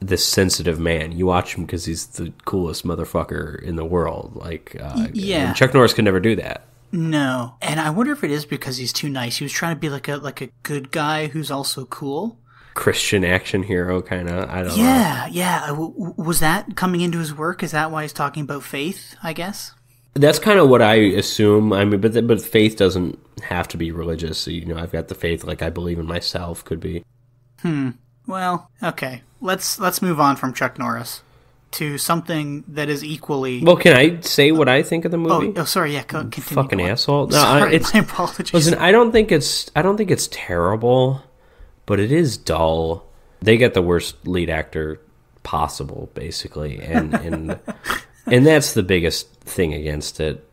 this sensitive man. You watch him because he's the coolest motherfucker in the world. And Chuck Norris could never do that. No. And I wonder if it is because he's too nice. He was trying to be like a good guy who's also cool. Christian action hero, kind of. I don't know. Yeah. Was that coming into his work? Is that why he's talking about faith, I guess? That's kind of what I assume. I mean, but faith doesn't have to be religious. So, I've got the faith, like I believe in myself, could be. Well, okay. Let's move on from Chuck Norris to something that is equally... Well, can I say what I think of the movie? Oh sorry, yeah, continue. Fucking asshole. No, sorry, my apologies. Listen, I don't think it's terrible, but it is dull. They get the worst lead actor possible, basically, and that's the biggest thing against it.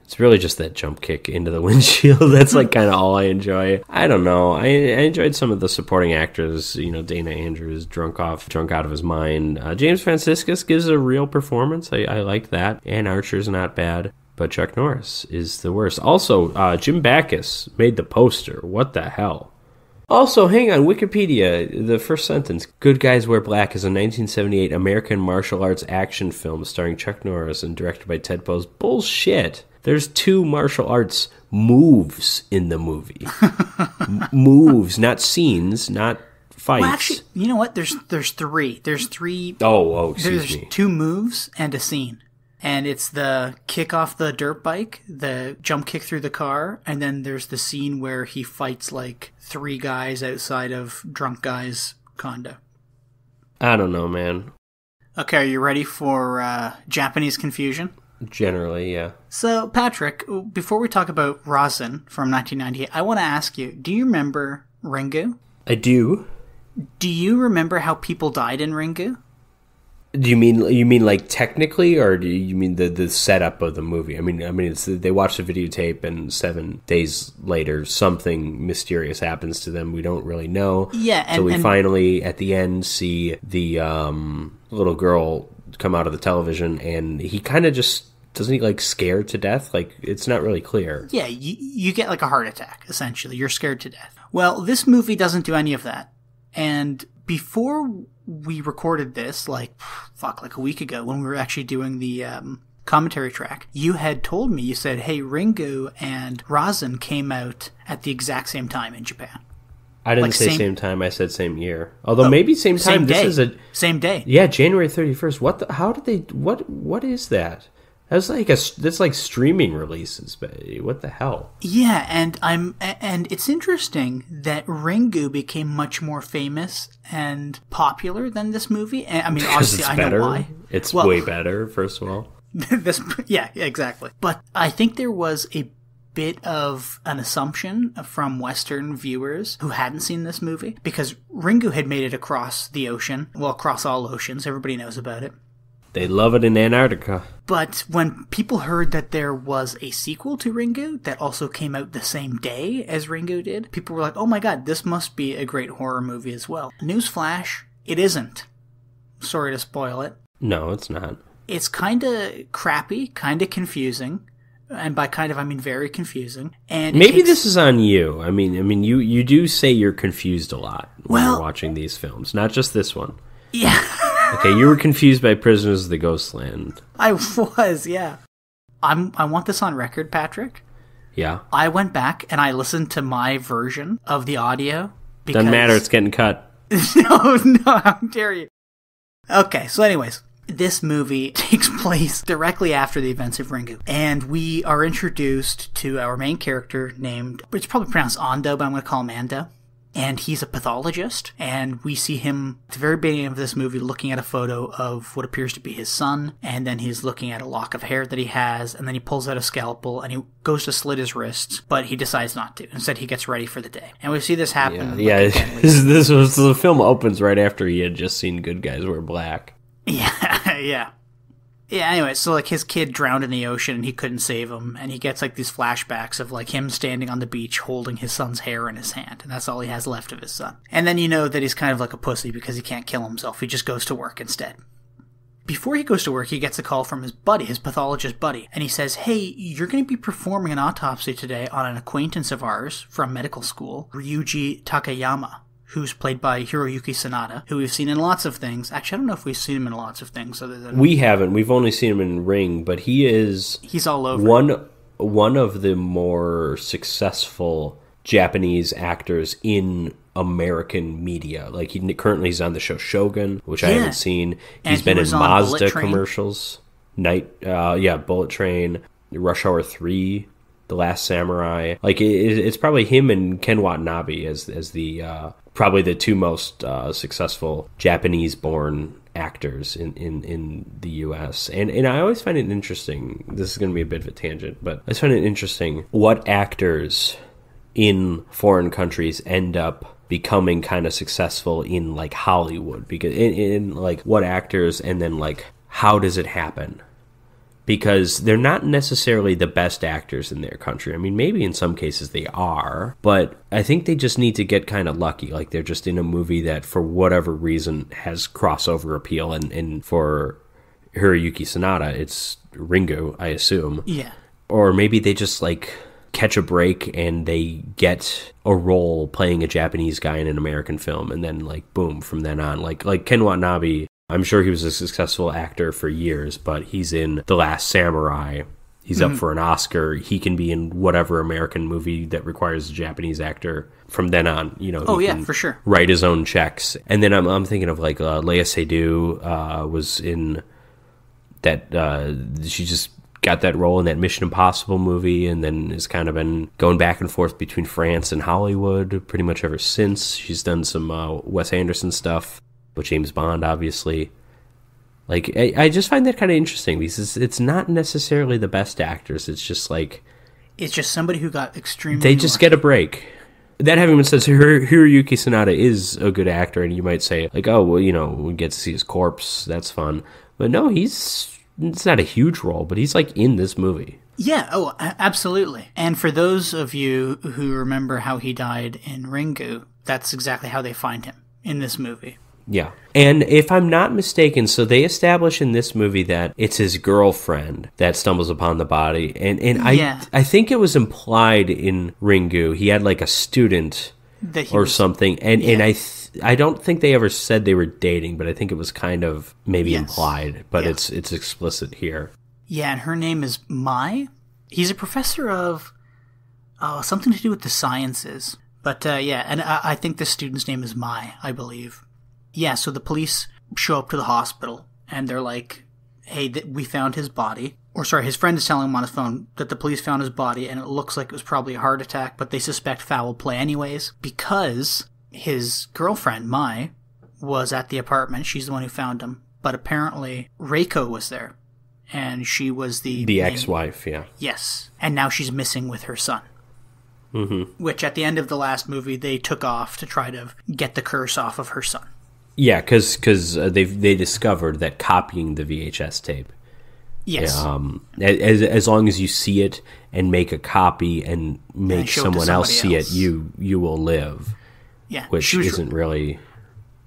It's really just that jump kick into the windshield. That's like kind of all I enjoy. I don't know. I enjoyed some of the supporting actors. Dana Andrews, drunk out of his mind. James Franciscus gives a real performance. I like that. Ann Archer's not bad, but Chuck Norris is the worst. Also, Jim Backus made the poster. What the hell? Also, hang on, Wikipedia, the first sentence. Good Guys Wear Black is a 1978 American martial arts action film starring Chuck Norris and directed by Ted Post. Bullshit. There's 2 martial arts moves in the movie. Moves, not scenes, not fights. Well, actually, you know what? There's 3. There's 3... Excuse me. There's 2 moves and a scene. And it's the kick off the dirt bike, the jump kick through the car, and then there's the scene where he fights like 3 guys outside of drunk guy's condo. I don't know, man. Okay, are you ready for Japanese confusion? Generally, yeah. So, Patrick, before we talk about Rasen from 1998, I want to ask you, do you remember Ringu? I do. Do you remember how people died in Ringu? Do you mean like technically, or do you mean the setup of the movie? I mean, they watch the videotape, and 7 days later, something mysterious happens to them. We don't really know. Yeah, so we finally at the end see the little girl come out of the television, and he kind of just doesn't he like scared to death? Like it's not really clear. Yeah, you get like a heart attack. Essentially, you're scared to death. Well, this movie doesn't do any of that, and before we recorded this, like a week ago when we were actually doing the commentary track, you had told me, you said, hey, Ringu and Rasen came out at the exact same time in Japan. I didn't say same time, I said same year. Although maybe same time. Same day. This is same day. Yeah, January 31st. How did they what is that? That's like streaming releases, but what the hell? Yeah, and it's interesting that Ringu became much more famous and popular than this movie. And I mean, obviously, I know why. It's way better, first of all. Yeah, exactly. But I think there was a bit of an assumption from Western viewers who hadn't seen this movie, because Ringu had made it across the ocean, well, across all oceans. Everybody knows about it. They love it in Antarctica. But when people heard that there was a sequel to Ringu that also came out the same day as Ringu did, people were like, oh my god, this must be a great horror movie as well. Newsflash, it isn't. Sorry to spoil it. No, it's not. It's kind of crappy, kind of confusing. And by kind of, I mean very confusing. And maybe this is on you. I mean, you do say you're confused a lot when you're watching these films, not just this one. Yeah. Okay, you were confused by Prisoners of the Ghostland. I was, yeah. I want this on record, Patrick. Yeah. I went back and I listened to my version of the audio. Doesn't matter, it's getting cut. No, how dare you. Okay, so anyways, this movie takes place directly after the events of Ringu. And we are introduced to our main character named, it's probably pronounced Ando, but I'm going to call him Ando. And he's a pathologist, and we see him at the very beginning of this movie looking at a photo of what appears to be his son, and then he's looking at a lock of hair that he has, and then he pulls out a scalpel, and he goes to slit his wrists, but he decides not to. Instead, he gets ready for the day. And we see this happen. Yeah, the film opens right after he had just seen Good Guys Wear Black. Yeah, yeah. Yeah, anyway, so, like, his kid drowned in the ocean and he couldn't save him, and he gets, like, these flashbacks of, like, him standing on the beach holding his son's hair in his hand, and that's all he has left of his son. And then you know that he's kind of like a pussy because he can't kill himself. He just goes to work instead. Before he goes to work, he gets a call from his buddy, his pathologist buddy, and he says, hey, you're going to be performing an autopsy today on an acquaintance of ours from medical school, Ryuji Takayama, who's played by Hiroyuki Sanada, who we've seen in lots of things. Actually, I don't know if we've seen him in lots of things other than... We haven't. We've only seen him in Ring, but he's all over. One of the more successful Japanese actors in American media. Like, currently he's on the show Shogun, which I haven't seen. He's been in Mazda commercials. Bullet Train, Rush Hour 3, The Last Samurai. Like, it's probably him and Ken Watanabe as the probably the two most successful Japanese-born actors in the U.S. And I always find it interesting. This is going to be a bit of a tangent, but I just find it interesting what actors in foreign countries end up becoming kind of successful in, like, Hollywood. Because in like, what actors, and then, like, how does it happen? Because they're not necessarily the best actors in their country. I mean, maybe in some cases they are, but I think they just need to get kind of lucky. Like, they're just in a movie that, for whatever reason, has crossover appeal. And for Hiroyuki Sanada, it's Ringu, I assume. Yeah. Or maybe they just, like, catch a break and they get a role playing a Japanese guy in an American film, and then, like, boom, from then on. Like Ken Watanabe, I'm sure he was a successful actor for years, but he's in The Last Samurai. He's up for an Oscar. He can be in whatever American movie that requires a Japanese actor from then on. You know, he can for sure write his own checks. And then I'm thinking of, like, Lea Seydoux was in that. She just got that role in that Mission Impossible movie, and then has kind of been going back and forth between France and Hollywood pretty much ever since. She's done some Wes Anderson stuff with James Bond, obviously. Like, I just find that kind of interesting, because it's not necessarily the best actors. It's just like... It's just somebody who got extremely... They just get a break. That having been said, Hiroyuki Sanada is a good actor, and you might say, like, oh, well, you know, we get to see his corpse. That's fun. But no, it's not a huge role, but he's, like, in this movie. Yeah, oh, absolutely. And for those of you who remember how he died in Ringu, that's exactly how they find him in this movie. Yeah. And if I'm not mistaken, so they establish in this movie that it's his girlfriend that stumbles upon the body. And I think it was implied in Ringu. He had, like, a student something. And I don't think they ever said they were dating, but I think it was kind of maybe implied. But it's explicit here. Yeah, and her name is Mai. He's a professor of something to do with the sciences. But and I think the student's name is Mai, I believe. Yeah, so the police show up to the hospital, and they're like, hey, we found his body. Or sorry, his friend is telling him on his phone that the police found his body, and it looks like it was probably a heart attack, but they suspect foul play anyways, because his girlfriend, Mai, was at the apartment. She's the one who found him. But apparently, Reiko was there, and she was the ex-wife, yeah. Yes, and now she's missing with her son. Mm-hmm. Which, at the end of the last movie, they took off to try to get the curse off of her son. Yeah, because they discovered that copying the VHS tape. Yes. As long as you see it and make a copy and make someone else see it, you will live. Yeah. Which isn't really,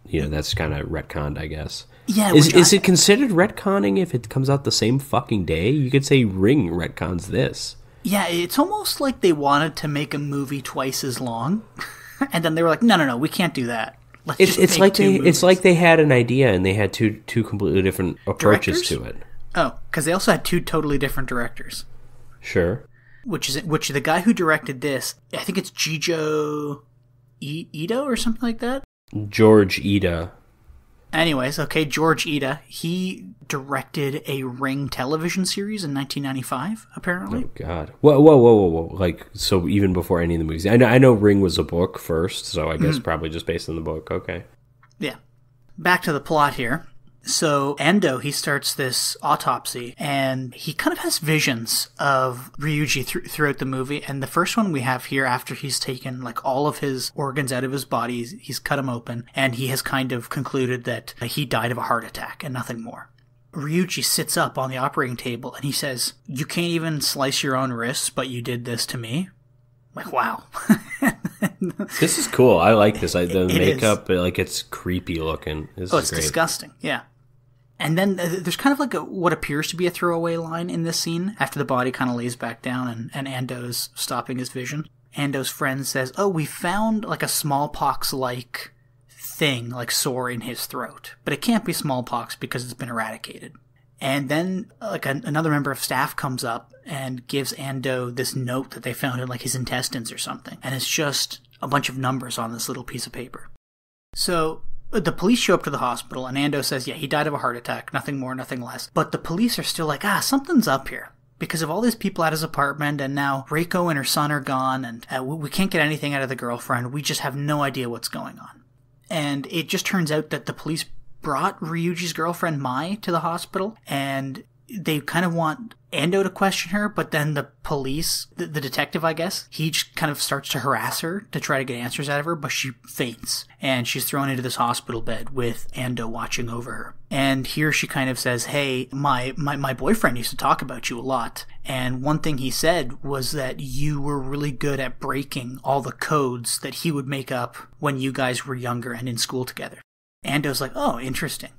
that's kind of retconned, I guess. Yeah. Is it considered retconning if it comes out the same fucking day? You could say Ring retcons this. Yeah, it's almost like they wanted to make a movie twice as long, and then they were like, no, we can't do that. It's like they had an idea and they had two completely different approaches to it. Oh, because they also had two totally different directors. Sure. Which the guy who directed this, I think it's Jijo Ito or something like that. George Ida. Anyways, okay, George Ida, he directed a Ring television series in 1995, apparently. Oh, God. Whoa. Like, so even before any of the movies. I know Ring was a book first, so I guess probably just based on the book. Okay. Yeah. Back to the plot here. So Endo, he starts this autopsy, and he kind of has visions of Ryuji throughout the movie. And the first one we have here, after he's taken like all of his organs out of his body, he's cut him open, and he has kind of concluded that he died of a heart attack and nothing more. Ryuji sits up on the operating table and he says, "You can't even slice your own wrists, but you did this to me." I'm like, wow. This is cool. I like this. The It makeup, like, it's creepy looking. This it's is great. disgusting. Yeah. And then there's kind of like what appears to be a throwaway line in this scene after the body kind of lays back down and Ando's stopping his vision. Ando's friend says, "Oh, we found like a smallpox-like thing, like sore in his throat. But it can't be smallpox because it's been eradicated." And then like another member of staff comes up and gives Ando this note that they found in like his intestines or something. And it's just a bunch of numbers on this little piece of paper. So the police show up to the hospital and Ando says, yeah, he died of a heart attack, nothing more, nothing less. But the police are still like, something's up here. Because of all these people at his apartment, and now Reiko and her son are gone, and we can't get anything out of the girlfriend. We just have no idea what's going on. And it just turns out that the police brought Ryuji's girlfriend Mai to the hospital, and they kind of want Ando to question her, but then the police, the detective, I guess, he just kind of starts to harass her to try to get answers out of her, but she faints, and she's thrown into this hospital bed with Ando watching over her. And here she kind of says, "Hey, my boyfriend used to talk about you a lot, and one thing he said was that you were really good at breaking all the codes that he would make up when you guys were younger and in school together." Ando's like, "Oh, interesting."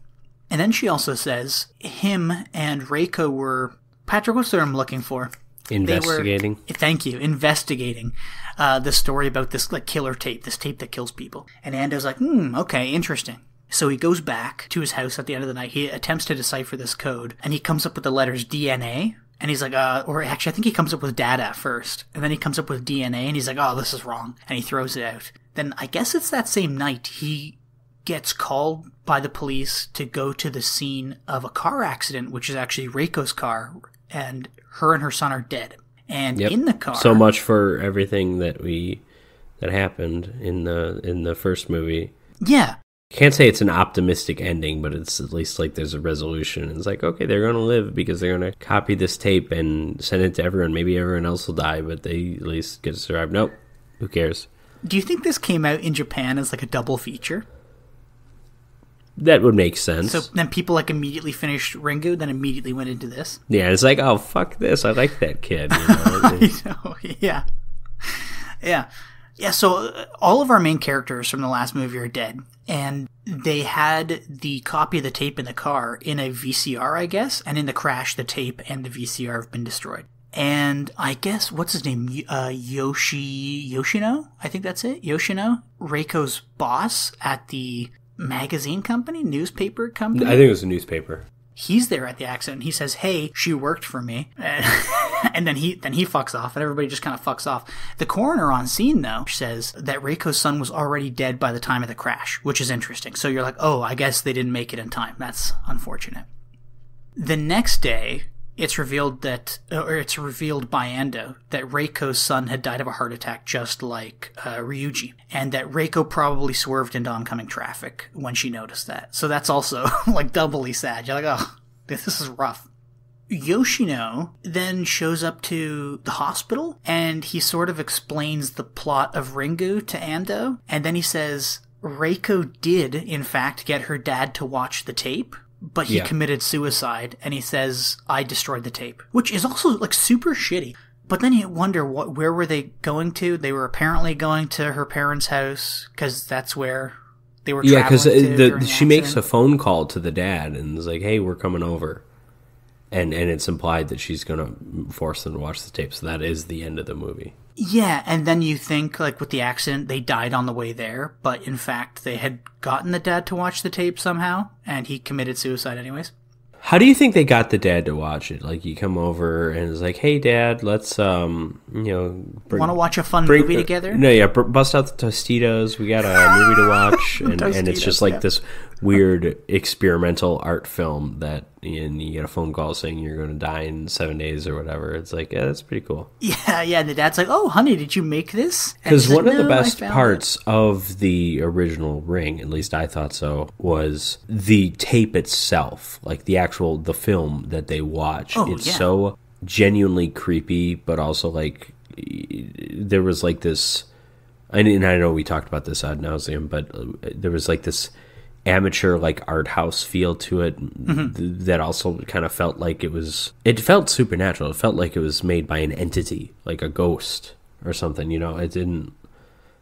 And then she also says him and Reiko were, Patrick, what's the word I'm looking for? Investigating. Thank you. Investigating the story about this like killer tape, this tape that kills people. And Ando's like, okay, interesting. So he goes back to his house at the end of the night. He attempts to decipher this code, and he comes up with the letters DNA. And he's like, or actually, I think he comes up with data first. And then he comes up with DNA, and he's like, oh, this is wrong. And he throws it out. Then I guess it's that same night he gets called by the police to go to the scene of a car accident, which is actually Reiko's car, and her son are dead. And in the car, so much for everything that happened in the first movie. Yeah, can't say it's an optimistic ending, but it's at least like there's a resolution. It's like, okay, they're going to live because they're going to copy this tape and send it to everyone. Maybe everyone else will die, but they at least get to survive. Nope, who cares? Do you think this came out in Japan as like a double feature? That would make sense. So then people like immediately finished Ringu, then immediately went into this. Yeah, it's like, oh, fuck this. I like that kid. You know? I know, yeah. Yeah, so all of our main characters from the last movie are dead. And they had the copy of the tape in the car in a VCR, I guess. And in the crash, the tape and the VCR have been destroyed. And I guess, what's his name? Yoshino? I think that's it. Yoshino? Reiko's boss at the magazine company, newspaper company. I think it was a newspaper. He's there at the accident. He says, "Hey, she worked for me," and then he fucks off, and everybody just kind of fucks off. The coroner on scene though says that Reiko's son was already dead by the time of the crash, which is interesting. So you're like, oh, I guess they didn't make it in time. That's unfortunate. The next day, it's revealed by Ando that Reiko's son had died of a heart attack just like Ryuji, and that Reiko probably swerved into oncoming traffic when she noticed that. So that's also like doubly sad. You're like, oh, this is rough. Yoshino then shows up to the hospital, and he sort of explains the plot of Ringu to Ando, and then he says Reiko did, in fact, get her dad to watch the tape, but he committed suicide, and he says, I destroyed the tape. Which is also, like, super shitty. But then you wonder, where were they going to? They were apparently going to her parents' house, because that's where they were traveling to. Yeah, because she makes a phone call to the dad, and is like, hey, we're coming over. And it's implied that she's going to force them to watch the tape, so that is the end of the movie. Yeah, and then you think, like, with the accident, they died on the way there, but in fact, they had gotten the dad to watch the tape somehow, and he committed suicide anyways. How do you think they got the dad to watch it? Like, you come over and it's like, hey, Dad, let's, want to watch a fun movie together? No, yeah, bust out the Tostitos. We got a movie to watch. and it's just like this weird experimental art film that and you get a phone call saying you're going to die in 7 days or whatever. It's like, yeah, that's pretty cool. Yeah, and the dad's like, oh, honey, did you make this? Because one of the best parts of the original Ring, at least I thought so, was the tape itself, like the film that they watch. It's so genuinely creepy, but also like there was like this, and I know we talked about this ad nauseum, but there was like this amateur, like, art house feel to it that also kind of felt like it felt supernatural. It felt like it was made by an entity, like a ghost or something, you know? It didn't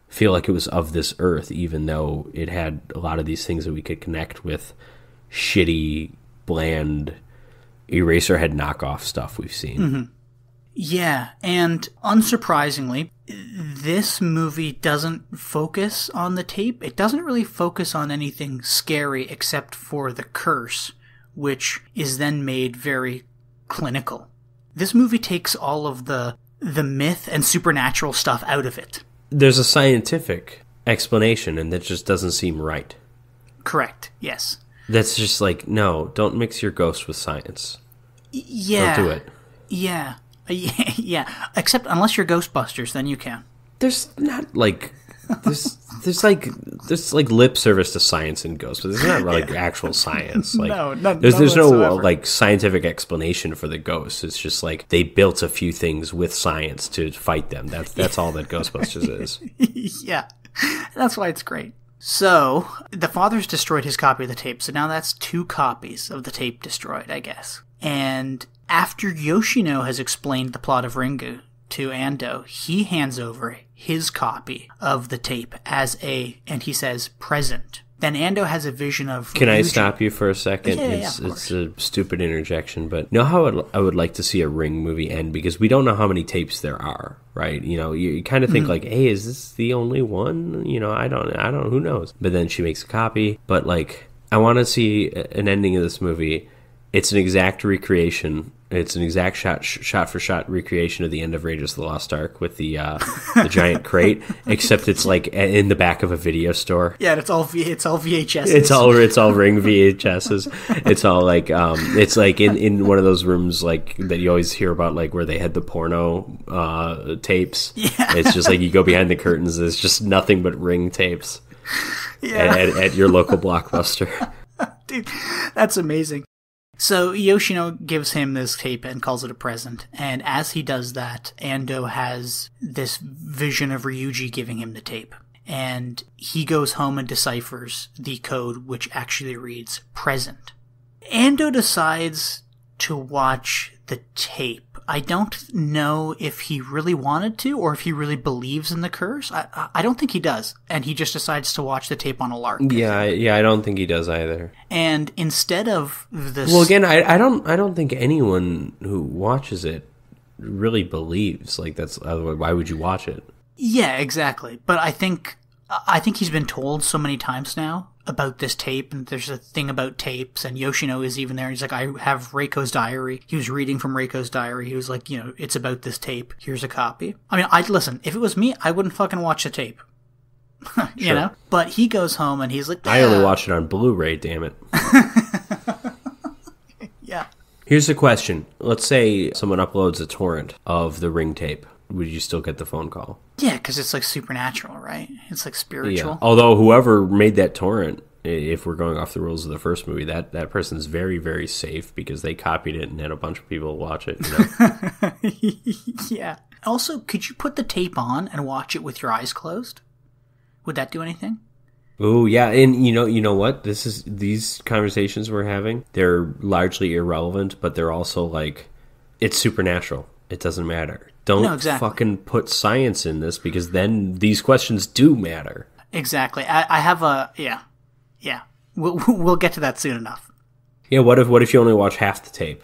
feel like it was of this earth, even though it had a lot of these things that we could connect with shitty, bland, Eraserhead knockoff stuff we've seen. Yeah, and unsurprisingly, this movie doesn't focus on the tape. It doesn't really focus on anything scary except for the curse, which is then made very clinical. This movie takes all of the myth and supernatural stuff out of it. There's a scientific explanation, and that just doesn't seem right. Correct, yes. That's just like, no, don't mix your ghost with science. Yeah. Don't do it. Yeah. Yeah. Except unless you're Ghostbusters, then you can. There's not like there's like lip service to science in Ghosts, but there's not like actual science. Like there's no like scientific explanation for the ghosts. It's just like they built a few things with science to fight them. That's all that Ghostbusters is. Yeah. That's why it's great. So, the father's destroyed his copy of the tape, so now that's 2 copies of the tape destroyed, I guess. And after Yoshino has explained the plot of Ringu to Ando, he hands over his copy of the tape as and he says, present. Then Ando has a vision of... Can I stop you for a second? Yeah, it's a stupid interjection, but you know how I would like to see a Ring movie end? Because we don't know how many tapes there are, right? You know, you kind of think like, hey, is this the only one? You know, I don't, who knows? But then she makes a copy. But like, I want to see an ending of this movie. It's an exact recreation. It's an exact shot for shot recreation of the end of Raiders of the Lost Ark with the giant crate, except it's like in the back of a video store. Yeah, it's all VHS. It's all Ring VHSs. It's all like it's like in one of those rooms like that you always hear about, like where they had the porno tapes. Yeah. It's just like you go behind the curtains. There's just nothing but Ring tapes. Yeah. At your local Blockbuster. Dude, that's amazing. So Yoshino gives him this tape and calls it a present, and as he does that, Ando has this vision of Ryuji giving him the tape. And he goes home and deciphers the code, which actually reads present. Ando decides to watch the tape. I don't know if he really wanted to or if he really believes in the curse. I don't think he does. And he just decides to watch the tape on a lark. Yeah, I don't think he does either. And instead of this... Well, again, I don't think anyone who watches it really believes. Like, that's... Why would you watch it? Yeah, exactly. But I think he's been told so many times now about this tape, and there's a thing about tapes, and Yoshino is even there, and he's like, I have Reiko's diary. He was reading from Reiko's diary. He was like, you know, it's about this tape. Here's a copy. I mean, listen, if it was me, I wouldn't fucking watch the tape. You know? But he goes home, and he's like, I only watch it on Blu-ray, damn it. Yeah. Here's the question. Let's say someone uploads a torrent of the Ring tape. Would you still get the phone call? Yeah, because it's like supernatural, right? It's like spiritual. Yeah. Although whoever made that torrent, if we're going off the rules of the first movie, that person's very, very safe because they copied it and had a bunch of people watch it. You know? Yeah. Also, could you put the tape on and watch it with your eyes closed? Would that do anything? Oh yeah, and you know what? These conversations we're having, they're largely irrelevant, but they're also like, it's supernatural. It doesn't matter. Don't fucking put science in this, because then these questions do matter. Exactly. I have a... Yeah. We'll get to that soon enough. Yeah, what if you only watch half the tape?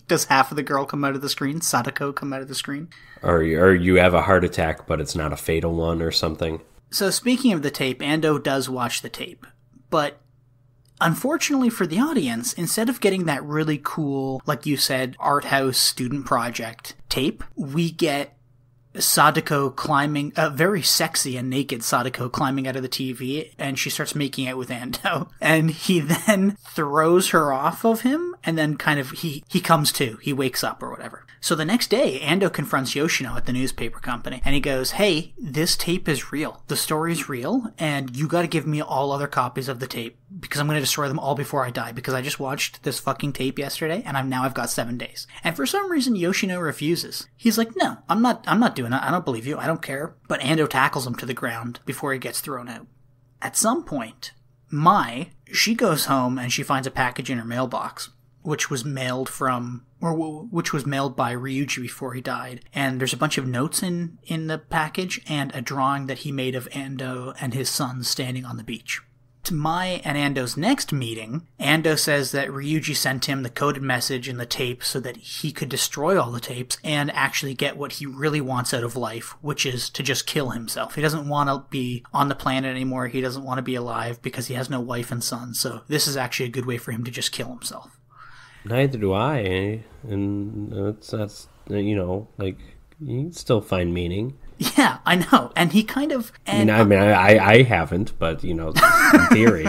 Does half of the girl come out of the screen? Sadako come out of the screen? Or you have a heart attack, but it's not a fatal one or something. So speaking of the tape, Ando does watch the tape. But unfortunately for the audience, instead of getting that really cool, like you said, art house student project tape, we get Sadako climbing, very sexy and naked Sadako climbing out of the TV, and she starts making out with Ando. And he then throws her off of him, and then kind of, he comes to, he wakes up or whatever. So the next day, Ando confronts Yoshino at the newspaper company, and he goes, hey, this tape is real. The story's real, and you gotta give me all other copies of the tape, because I'm gonna destroy them all before I die, because I just watched this fucking tape yesterday, and I've got 7 days. And for some reason, Yoshino refuses. He's like, no, I'm not doing it. I don't believe you. I don't care. But Ando tackles him to the ground before he gets thrown out. At some point, she goes home and she finds a package in her mailbox, which was mailed by Ryuji before he died. And there's a bunch of notes in the package and a drawing that he made of Ando and his son standing on the beach. To Mai and Ando's next meeting, Ando says that Ryuji sent him the coded message and the tape so that he could destroy all the tapes and actually get what he really wants out of life, which is to just kill himself. He doesn't want to be on the planet anymore. He doesn't want to be alive because he has no wife and son. So this is actually a good way for him to just kill himself. Neither do I, and that's you can still find meaning. Yeah, I know, and he kind of. And, I haven't, but in theory.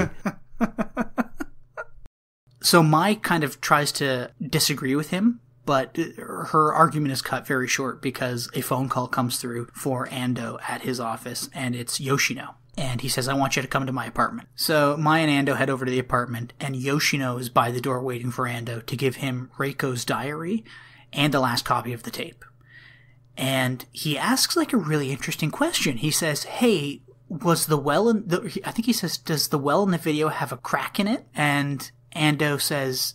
So Mai kind of tries to disagree with him, but her argument is cut very short because a phone call comes through for Ando at his office, and it's Yoshino. And he says, I want you to come to my apartment. So Mai and Ando head over to the apartment, and Yoshino is by the door waiting for Ando to give him Reiko's diary and the last copy of the tape. And he asks a really interesting question. He says, hey, was the well I think he says, does the well in the video have a crack in it? And Ando says,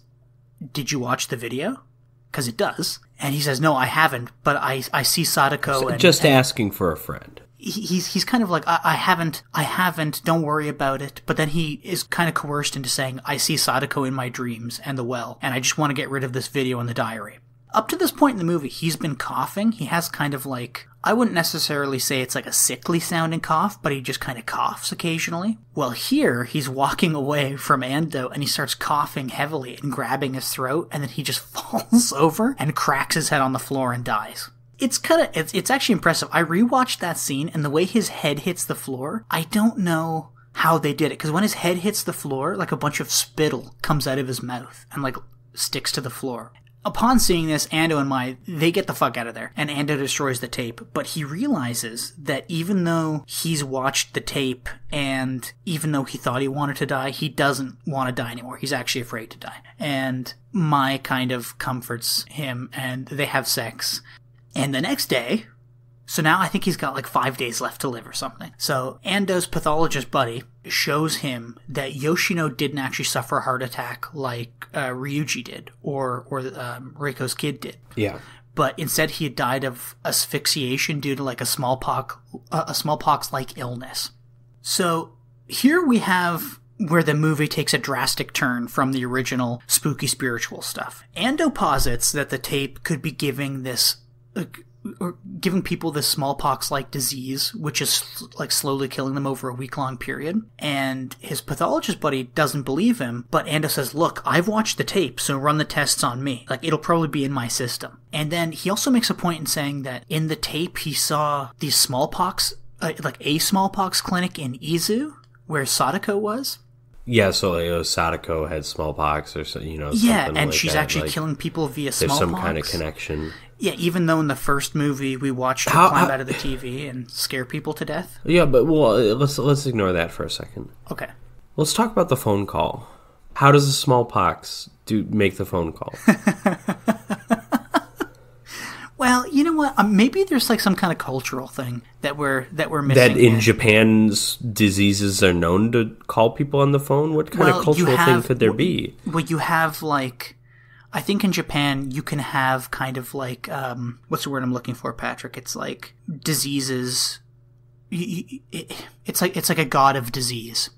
did you watch the video? Because it does. And he says, no, I haven't, but I see Sadako. Asking for a friend. He's kind of like, I haven't, don't worry about it. But then he is kind of coerced into saying, I see Sadako in my dreams and the well, and I just want to get rid of this video and the diary. Up to this point in the movie, he's been coughing. He has kind of I wouldn't necessarily say it's a sickly sounding cough, but he just kind of coughs occasionally. Well, here, he's walking away from Ando and he starts coughing heavily and grabbing his throat, and then he just falls over and cracks his head on the floor and dies. It's actually impressive. I rewatched that scene, and the way his head hits the floor, I don't know how they did it, because when his head hits the floor, a bunch of spittle comes out of his mouth and sticks to the floor. Upon seeing this, Ando and Mai, they get the fuck out of there, and Ando destroys the tape, but he realizes that even though he's watched the tape, and even though he thought he wanted to die, he doesn't want to die anymore. He's actually afraid to die. And Mai kind of comforts him, and they have sex. And the next day, so now I think he's got 5 days left to live or something. So Ando's pathologist buddy shows him that Yoshino didn't actually suffer a heart attack like Ryuji did, or Reiko's kid did. Yeah. But instead he had died of asphyxiation due to a smallpox-like illness. So here we have where the movie takes a drastic turn from the original spooky spiritual stuff. Ando posits that the tape could be giving people this smallpox-like disease, which is slowly killing them over a week-long period. And his pathologist buddy doesn't believe him, but Ando says, look, I've watched the tape, so run the tests on me. It'll probably be in my system. And then he also makes a point in saying that in the tape he saw these smallpox, a smallpox clinic in Izu, where Sadako was. Yeah, so Sadako had smallpox or something and like she's that. actually killing people via there's smallpox. There's some kind of connection. Yeah, even though in the first movie we watched her climb out of the TV and scare people to death. Yeah, but let's ignore that for a second. Okay. Let's talk about the phone call. How does the smallpox make the phone call? Well, you know what? Maybe there's some kind of cultural thing that we're missing. That in Japan's diseases are known to call people on the phone? What kind of cultural thing could there be? Well, you have I think in Japan you can have kind of what's the word I'm looking for, Patrick? It's diseases. It's like a god of disease.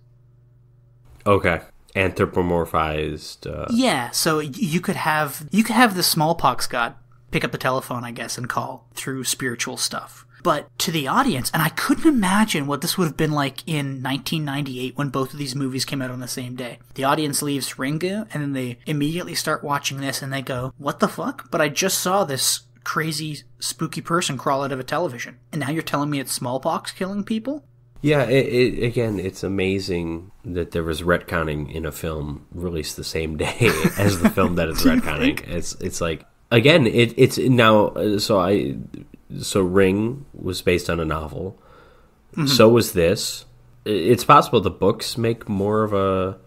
Okay. Anthropomorphized. Yeah, so you could have the smallpox god pick up the telephone, I guess, and call through spiritual stuff. But to the audience, and I couldn't imagine what this would have been like in 1998 when both of these movies came out on the same day. The audience leaves Ringu, and then they immediately start watching this, and they go, what the fuck? But I just saw this crazy, spooky person crawl out of a television. And now you're telling me it's smallpox killing people? Yeah, again, it's amazing that there was retconning in a film released the same day as the film that is retconning. It's again, it's now. So Ring was based on a novel. Mm-hmm. So was this. It's possible the books make more of a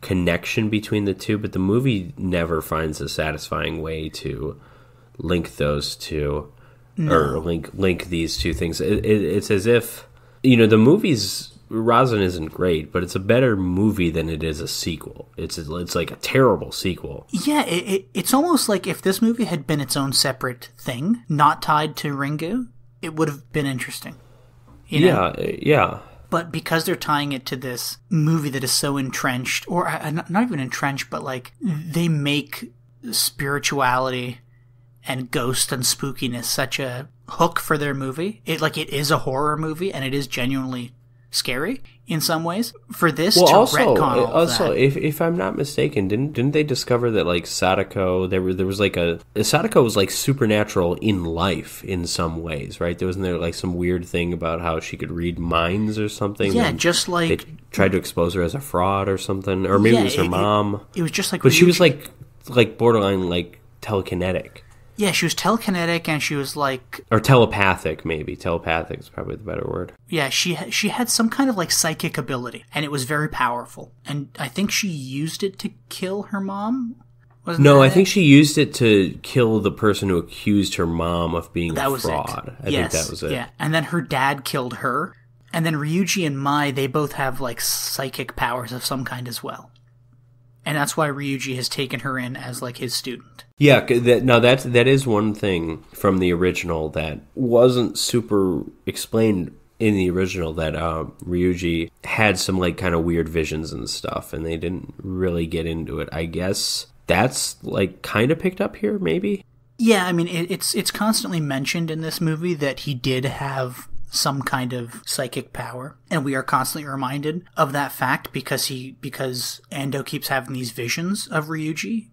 connection between the two, but the movie never finds a satisfying way to link those two, or link these two things. It's as if the movies Rasen isn't great, but it's a better movie than it is a sequel. It's like a terrible sequel. Yeah, it's almost like if this movie had been its own separate thing, not tied to Ringu, it would have been interesting. You know? Yeah. But because they're tying it to this movie that is so entrenched, or not even entrenched, but like they make spirituality and ghost and spookiness such a hook for their movie. It is a horror movie, and it is genuinely scary in some ways. For this retcon all also, that, if I'm not mistaken, didn't they discover that like Sadako, there was like Sadako was like supernatural in life in some ways, right? Wasn't there like some weird thing about how she could read minds or something? Yeah, just like they tried to expose her as a fraud or something, or maybe it was her mom. It was just like, but she was like borderline like telekinetic. Yeah, she was telekinetic, and she was like... Or telepathic, maybe. Telepathic is probably the better word. Yeah, she had some kind of, like, psychic ability, and it was very powerful. And I think she used it to kill her mom? I think she used it to kill the person who accused her mom of being a fraud. I think that was it. Yeah, and then her dad killed her. And then Ryuji and Mai, they both have, like, psychic powers of some kind as well. And that's why Ryuji has taken her in as, like, his student. Yeah, that is one thing from the original that wasn't super explained in the original, that Ryuji had some, like, kind of weird visions and stuff, and they didn't really get into it. I guess that's, like, kind of picked up here, maybe? Yeah, I mean, it's constantly mentioned in this movie that he did have some kind of psychic power, and we are constantly reminded of that fact because Ando keeps having these visions of Ryuji,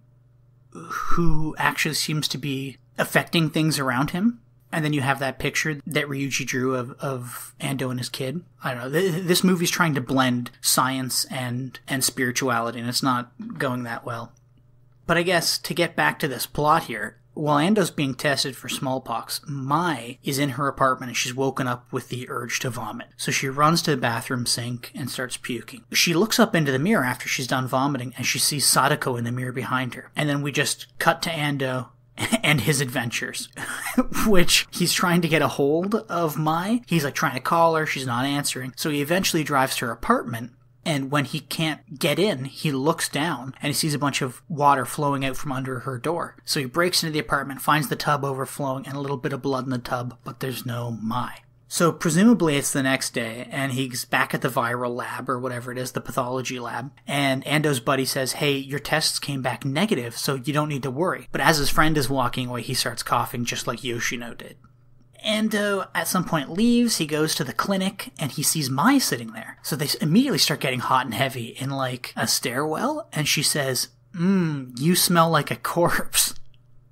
who actually seems to be affecting things around him. And then you have that picture that Ryuji drew of Ando and his kid. I don't know. This movie's trying to blend science and spirituality, and it's not going that well. But I guess to get back to this plot here, while Ando's being tested for smallpox, Mai is in her apartment and she's woken up with the urge to vomit. So she runs to the bathroom sink and starts puking. She looks up into the mirror after she's done vomiting and she sees Sadako in the mirror behind her. And then we just cut to Ando and his adventures, which he's trying to get a hold of Mai. He's like trying to call her, she's not answering. So he eventually drives to her apartment. And when he can't get in, he looks down and he sees a bunch of water flowing out from under her door. So he breaks into the apartment, finds the tub overflowing and a little bit of blood in the tub, but there's no Mai. So presumably it's the next day and he's back at the viral lab or whatever it is, the pathology lab. And Ando's buddy says, hey, your tests came back negative, so you don't need to worry. But as his friend is walking away, he starts coughing just like Yoshino did. Ando at some point leaves, he goes to the clinic, and he sees Mai sitting there. So they immediately start getting hot and heavy in, like, a stairwell, and she says, you smell like a corpse.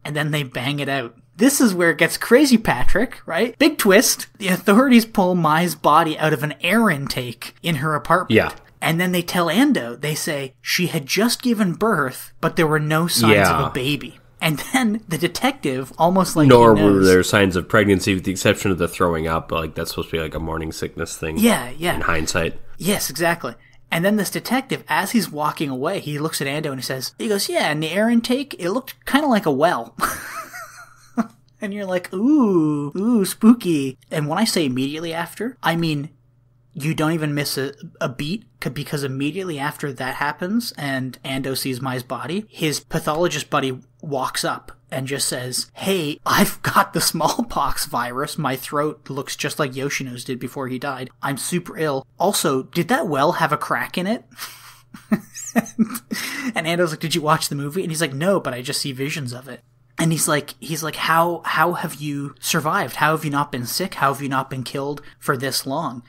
And then they bang it out. This is where it gets crazy, Patrick, right? Big twist. The authorities pull Mai's body out of an air intake in her apartment. Yeah. And then they tell Ando, they say, she had just given birth, but there were no signs of a baby. And then the detective, almost like Nor were there signs of pregnancy, with the exception of the throwing up. Like, that's supposed to be like a morning sickness thing. Yeah. In hindsight. Yes, exactly. And then this detective, as he's walking away, he looks at Ando and he goes, yeah, and the air intake, it looked kind of like a well. And you're like, ooh, spooky. And when I say immediately after, I mean, you don't even miss a beat, because immediately after that happens and Ando sees Mai's body, his pathologist buddy walks up and just says, hey, I've got the smallpox virus. My throat looks just like Yoshino's did before he died. I'm super ill. Also, did that well have a crack in it? And Ando's like, did you watch the movie? And he's like, no, but I just see visions of it. And he's like, how have you survived? How have you not been sick? How have you not been killed for this long?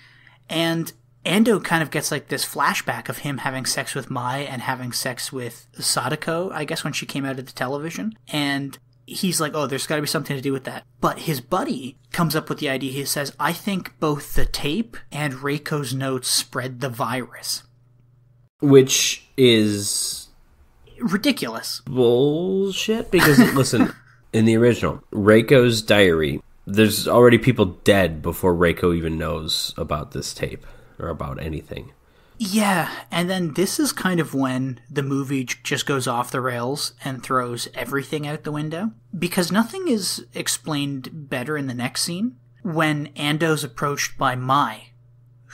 And Ando kind of gets like this flashback of him having sex with Mai and having sex with Sadako, I guess, when she came out of the television. And he's like, oh, there's got to be something to do with that. But his buddy comes up with the idea. He says, I think both the tape and Reiko's notes spread the virus. Which is ridiculous. Bullshit. Because, listen, in the original, Reiko's diary, there's already people dead before Reiko even knows about this tape or about anything. Yeah, and then this is kind of when the movie just goes off the rails and throws everything out the window. Because nothing is explained better in the next scene when Ando's approached by Mai,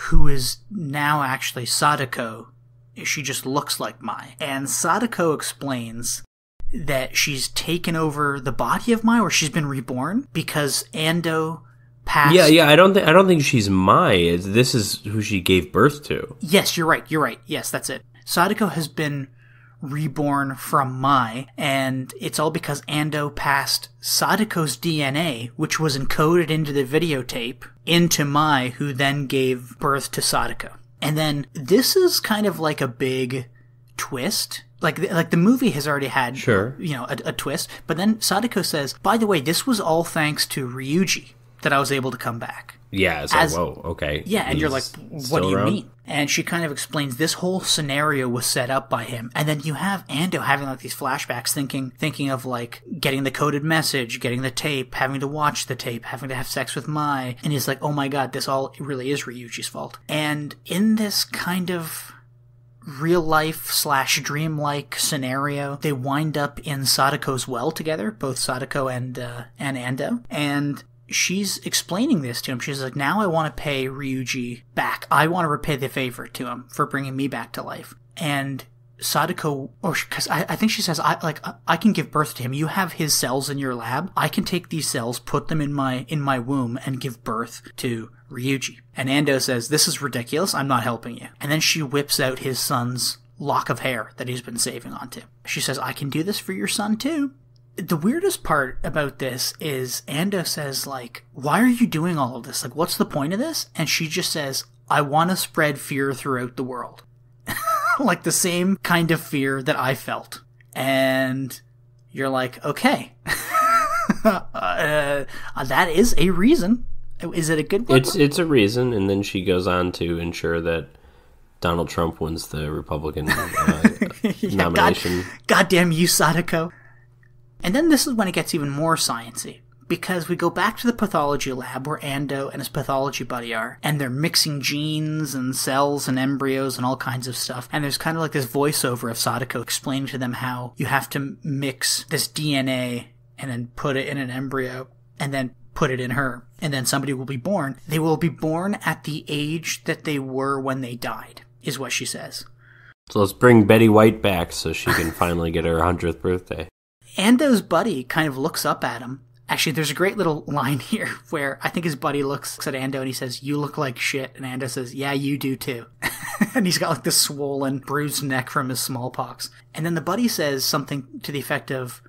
who is now actually Sadako. She just looks like Mai. And Sadako explains that she's taken over the body of Mai, or she's been reborn, because Ando passed... Yeah, I don't think she's Mai. This is who she gave birth to. Yes, you're right. Yes, that's it. Sadako has been reborn from Mai, and it's all because Ando passed Sadako's DNA, which was encoded into the videotape, into Mai, who then gave birth to Sadako. And then this is kind of like a big twist. Like the movie has already had, sure, a twist. But then Sadako says, by the way, this was all thanks to Ryuji that I was able to come back. Yeah, it's like, whoa, okay. Yeah, and you're like, what do you mean? And she kind of explains this whole scenario was set up by him. And then you have Ando having like these flashbacks, thinking of like getting the coded message, getting the tape, having to watch the tape, having to have sex with Mai. And he's like, oh my god, this all really is Ryuji's fault. And in this kind of real life / dream-like scenario, they wind up in Sadako's well together, both Sadako and Ando. And she's explaining this to him. She's like, now I want to pay Ryuji back. I want to repay the favor to him for bringing me back to life. And Sadako, because I think she says, I can give birth to him. You have his cells in your lab. I can take these cells, put them in my womb, and give birth to Ryuji. And Ando says, this is ridiculous. I'm not helping you. And then she whips out his son's lock of hair that he's been saving onto. She says, I can do this for your son too. The weirdest part about this is Ando says, like, why are you doing all of this? Like, what's the point of this? And she just says, I want to spread fear throughout the world. Like the same kind of fear that I felt. And you're like, okay. That is a reason. Is it a good one? It's a reason, and then she goes on to ensure that Donald Trump wins the Republican nomination. Goddamn you, Sadako. And then this is when it gets even more sciencey, because we go back to the pathology lab where Ando and his pathology buddy are, and they're mixing genes and cells and embryos and all kinds of stuff. And there's kind of like this voiceover of Sadako explaining to them how you have to mix this DNA and then put it in an embryo and then put it in her, and then somebody will be born. They will be born at the age that they were when they died, is what she says. So let's bring Betty White back so she can finally get her 100th birthday. Ando's buddy kind of looks up at him. Actually, there's a great little line here where I think his buddy looks at Ando and he says, you look like shit. And Ando says, yeah, you do too. And he's got like this swollen, bruised neck from his smallpox. And then the buddy says something to the effect of,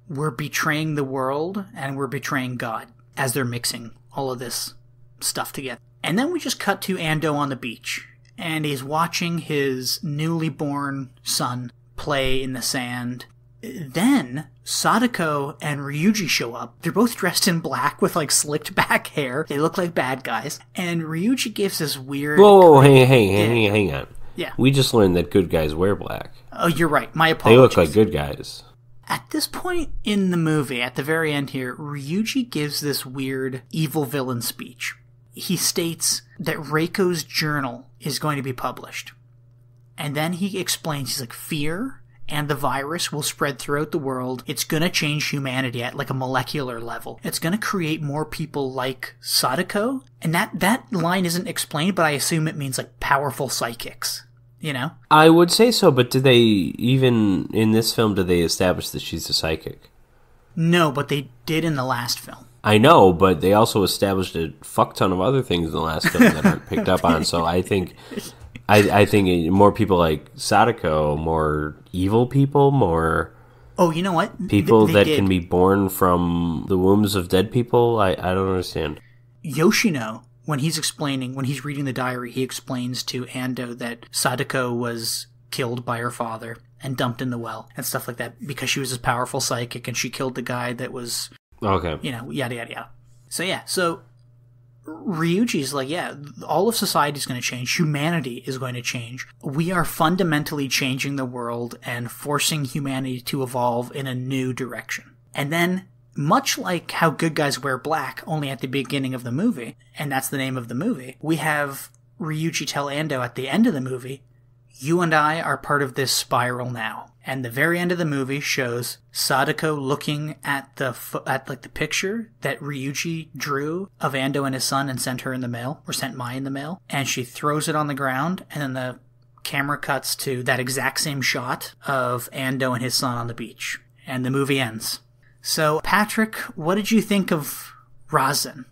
we're betraying the world and we're betraying God, as they're mixing all of this stuff together. And then we just cut to Ando on the beach. And he's watching his newly born son play in the sand. Then Sadako and Ryuji show up. They're both dressed in black with like slicked back hair. They look like bad guys. And Ryuji gives this weird... Whoa, hang on. Yeah. We just learned that good guys wear black. Oh, you're right. My apologies. They look like good guys. At this point in the movie, at the very end here, Ryuji gives this weird evil villain speech. He states that Reiko's journal is going to be published. And then he explains, he's like, fear and the virus will spread throughout the world. It's going to change humanity at like a molecular level. It's going to create more people like Sadako. And that line isn't explained, but I assume it means like powerful psychics, you know? I would say so, but do they, even in this film, do they establish that she's a psychic? No, but they did in the last film. I know, but they also established a fuck ton of other things in the last film that aren't picked up on, so I think more people like Sadako, more evil people, more... Oh, you know what? People that can be born from the wombs of dead people? I don't understand. Yoshino, when he's reading the diary, he explains to Ando that Sadako was killed by her father and dumped in the well and stuff like that because she was this powerful psychic and she killed the guy that was... Okay. You know, yada, yada, yada. So Ryuji's like, yeah, all of society is going to change. Humanity is going to change. We are fundamentally changing the world and forcing humanity to evolve in a new direction. And then, much like how good guys wear black, only at the beginning of the movie, and that's the name of the movie, we have Ryuji tell Ando at the end of the movie, You and I are part of this spiral now. And the very end of the movie shows Sadako looking at the picture that Ryuji drew of Ando and his son and sent her in the mail, or sent Mai in the mail. And she throws it on the ground, and then the camera cuts to that exact same shot of Ando and his son on the beach. And the movie ends. So, Patrick, what did you think of Rasen?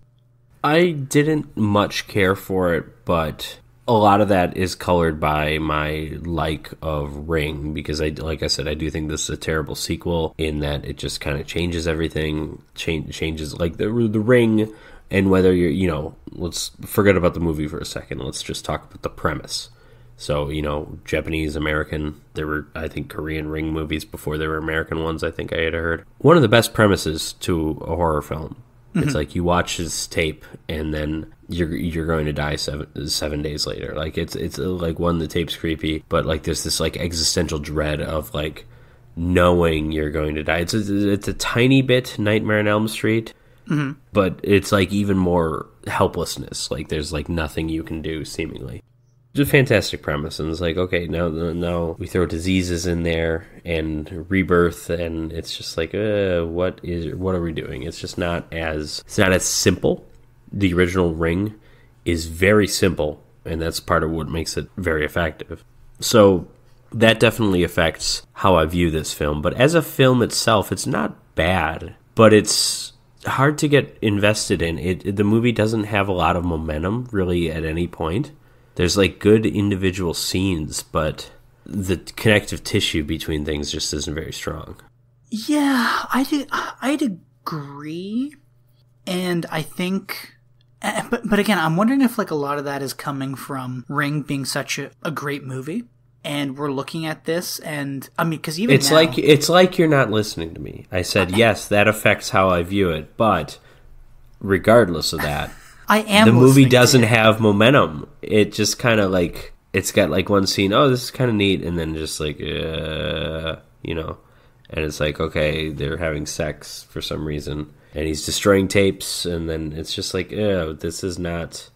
I didn't much care for it, but a lot of that is colored by my like of Ring, because like I said, I do think this is a terrible sequel in that it just kind of changes everything, changes like the Ring, and whether you're, let's forget about the movie for a second. Let's just talk about the premise. So, Japanese, American, there were, I think, Korean Ring movies before there were American ones, I think I had heard. One of the best premises to a horror film. Mm-hmm. It's like you watch this tape and then you're going to die 7 days later. Like it's like, one, the tape's creepy, but like there's this like existential dread of like knowing you're going to die. It's a tiny bit Nightmare on Elm Street, mm-hmm. but it's like even more helplessness. Like there's like nothing you can do seemingly. It's a fantastic premise, and it's like, okay, now we throw diseases in there and rebirth, and it's just like, what are we doing? It's just not as simple. The original Ring is very simple, and that's part of what makes it very effective. So that definitely affects how I view this film. But as a film itself, it's not bad, but it's hard to get invested in. The movie doesn't have a lot of momentum, really, at any point. There's like good individual scenes, but the connective tissue between things just isn't very strong. Yeah, I'd agree. And I think, but again, I'm wondering if like a lot of that is coming from Ring being such a great movie. And we're looking at this, and I mean, because even it's like you're not listening to me. I said, yes, that affects how I view it, but regardless of that, the movie doesn't have momentum. It just kind of like, it's got like one scene, oh, this is kind of neat, and then just like, and it's like, okay, they're having sex for some reason, and he's destroying tapes, and then it's just like, this is not...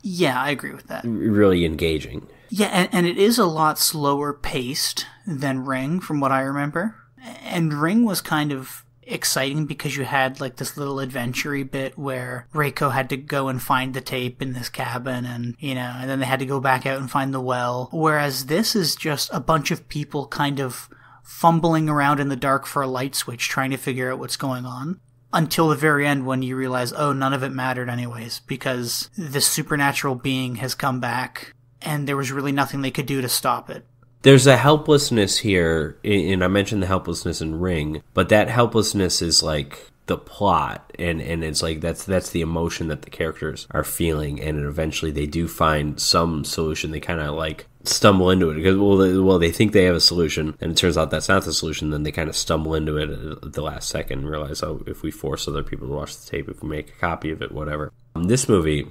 Yeah, I agree with that. Really engaging. Yeah, and it is a lot slower paced than Ring, from what I remember. And Ring was kind of exciting because you had like this little adventure-y bit where Reiko had to go and find the tape in this cabin, and and then they had to go back out and find the well. Whereas this is just a bunch of people kind of fumbling around in the dark for a light switch, trying to figure out what's going on. Until the very end, when you realize, oh, none of it mattered anyways, because this supernatural being has come back, and there was really nothing they could do to stop it. There's a helplessness here, and I mentioned the helplessness in Ring, but that helplessness is like the plot, and it's like that's the emotion that the characters are feeling, and eventually they do find some solution. They kind of like stumble into it because they think they have a solution, and it turns out that's not the solution. Then they kind of stumble into it at the last second and realize, oh, if we force other people to watch the tape, if we make a copy of it, whatever. This movie,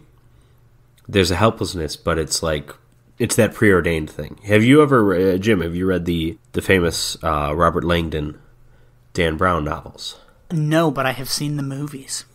there's a helplessness, but it's like, it's that preordained thing. Have you ever, Jim, have you read the famous Robert Langdon, Dan Brown novels? No, but I have seen the movies.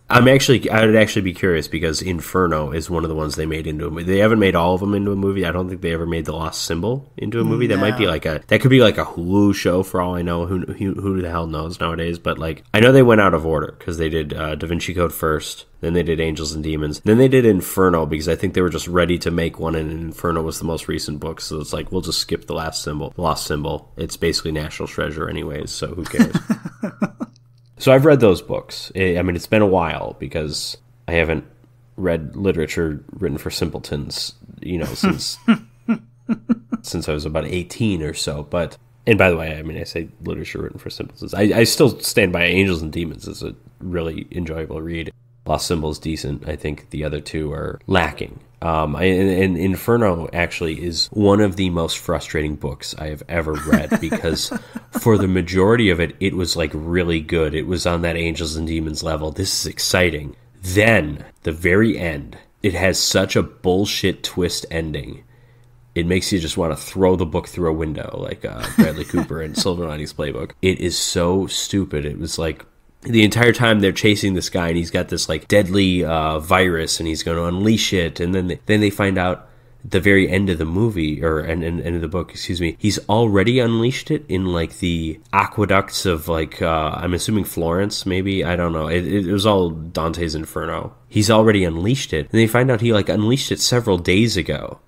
I would actually be curious, because Inferno is one of the ones they made into a movie. They haven't made all of them into a movie. I don't think they ever made The Lost Symbol into a movie. No. That could be like a Hulu show for all I know. Who the hell knows nowadays? But like, I know they went out of order, because they did Da Vinci Code first, then they did Angels and Demons, then they did Inferno, because I think they were just ready to make one, and Inferno was the most recent book. So it's like, we'll just skip The Lost Symbol. It's basically National Treasure anyways, so who cares? So I've read those books. I mean, it's been a while, because I haven't read literature written for simpletons, since since I was about 18 or so. But, and by the way, I mean, I say literature written for simpletons. I still stand by Angels and Demons as a really enjoyable read. Lost Symbol is decent. I think the other two are lacking. And Inferno actually is one of the most frustrating books I have ever read, because for the majority of it, it was like really good. It was on that Angels and Demons level. This is exciting. Then, the very end, it has such a bullshit twist ending. It makes you just want to throw the book through a window, like Bradley Cooper in Silver Linings Playbook. It is so stupid. It was like, the entire time they're chasing this guy, and he's got this like deadly virus, and he's going to unleash it, and then they find out the very end of the movie, or end of the book, excuse me, he's already unleashed it in like the aqueducts of like, I'm assuming Florence, maybe? I don't know. It was all Dante's Inferno. He's already unleashed it. And they find out he like unleashed it several days ago.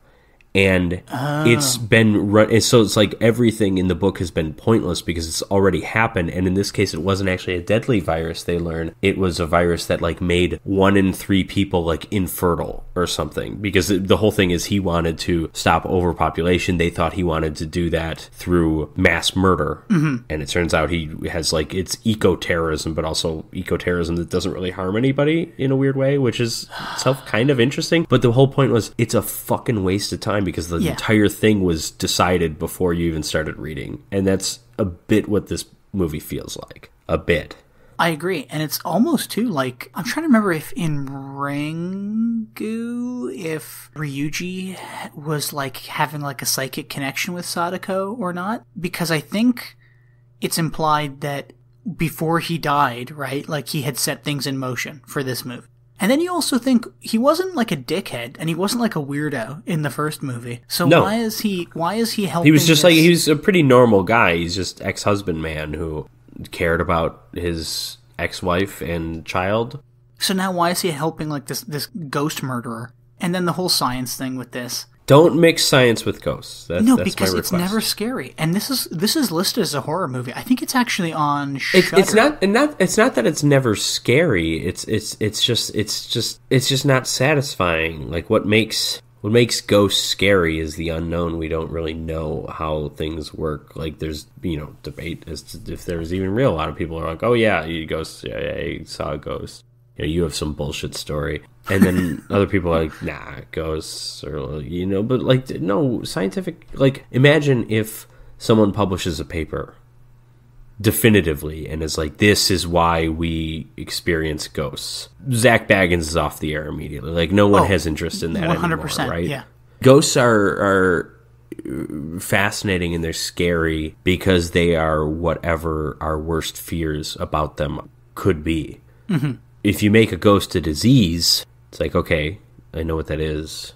And it's been run, so it's like everything in the book has been pointless because it's already happened. And in this case, it wasn't actually a deadly virus, they learn. It was a virus that like made 1 in 3 people like infertile or something. Because the whole thing is he wanted to stop overpopulation. They thought he wanted to do that through mass murder. Mm-hmm. And it turns out he has like, it's eco-terrorism, but also eco-terrorism that doesn't really harm anybody in a weird way, which is itself kind of interesting. But the whole point was, it's a fucking waste of time because the entire thing was decided before you even started reading. And that's a bit what this movie feels like. A bit. I agree. And it's almost too like, I'm trying to remember if in Ringu, if Ryuji was like having like a psychic connection with Sadako or not. Because I think it's implied that before he died, right, like he had set things in motion for this movie. And then you also think he wasn't like a dickhead and he wasn't like a weirdo in the first movie. So no. why is he helping? He was just like, he was a pretty normal guy. He's just ex-husband man who cared about his ex-wife and child. So now why is he helping like this ghost murderer? And then the whole science thing with this. Don't mix science with ghosts. That's because it's never scary, and this is listed as a horror movie. I think it's actually on Shudder. It's not that it's never scary. It's just not satisfying. Like what makes ghosts scary is the unknown. We don't really know how things work. Like there's debate as to if there's even real. A lot of people are like, oh yeah, ghosts. Yeah, I saw a ghost. You have some bullshit story. And then other people are like, nah, ghosts, or, but like, no, scientific, like, imagine if someone publishes a paper definitively and is like, this is why we experience ghosts. Zach Baggins is off the air immediately. Like, no one has interest in that 100%, anymore, right? Yeah. Ghosts are fascinating and they're scary because they are whatever our worst fears about them could be. Mm-hmm. If you make a ghost a disease, it's like, okay, I know what that is.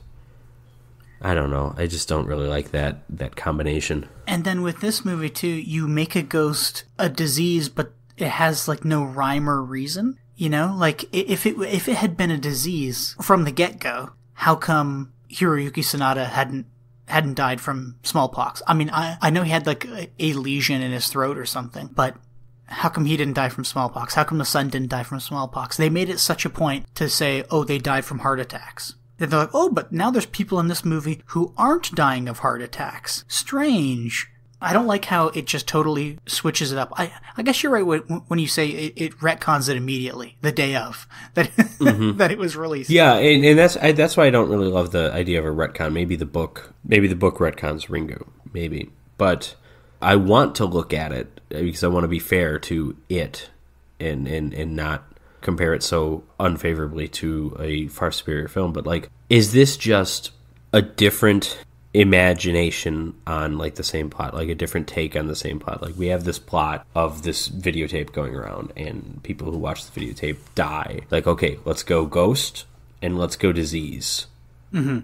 I don't know. I just don't really like that combination. And then with this movie, too, you make a ghost a disease, but it has, like, no rhyme or reason. Like, if it had been a disease from the get-go, how come Hiroyuki Sanada hadn't died from smallpox? I mean, I know he had, like, a lesion in his throat or something, but how come he didn't die from smallpox? How come the son didn't die from smallpox? They made it such a point to say, oh, they died from heart attacks. Then they're like, oh, but now there's people in this movie who aren't dying of heart attacks. Strange. I don't like how it just totally switches it up. I guess you're right when you say it retcons it immediately, the day of, that that it was released. Yeah, and that's why I don't really love the idea of a retcon. Maybe the book retcons Ringu, maybe. But I want to look at it because I want to be fair to it and not compare it so unfavorably to a far superior film. But like, is this just a different imagination on like the same plot, like a different take on the same plot? Like we have this plot of this videotape going around and people who watch the videotape die. Like, okay, let's go ghost and let's go disease. Mm-hmm.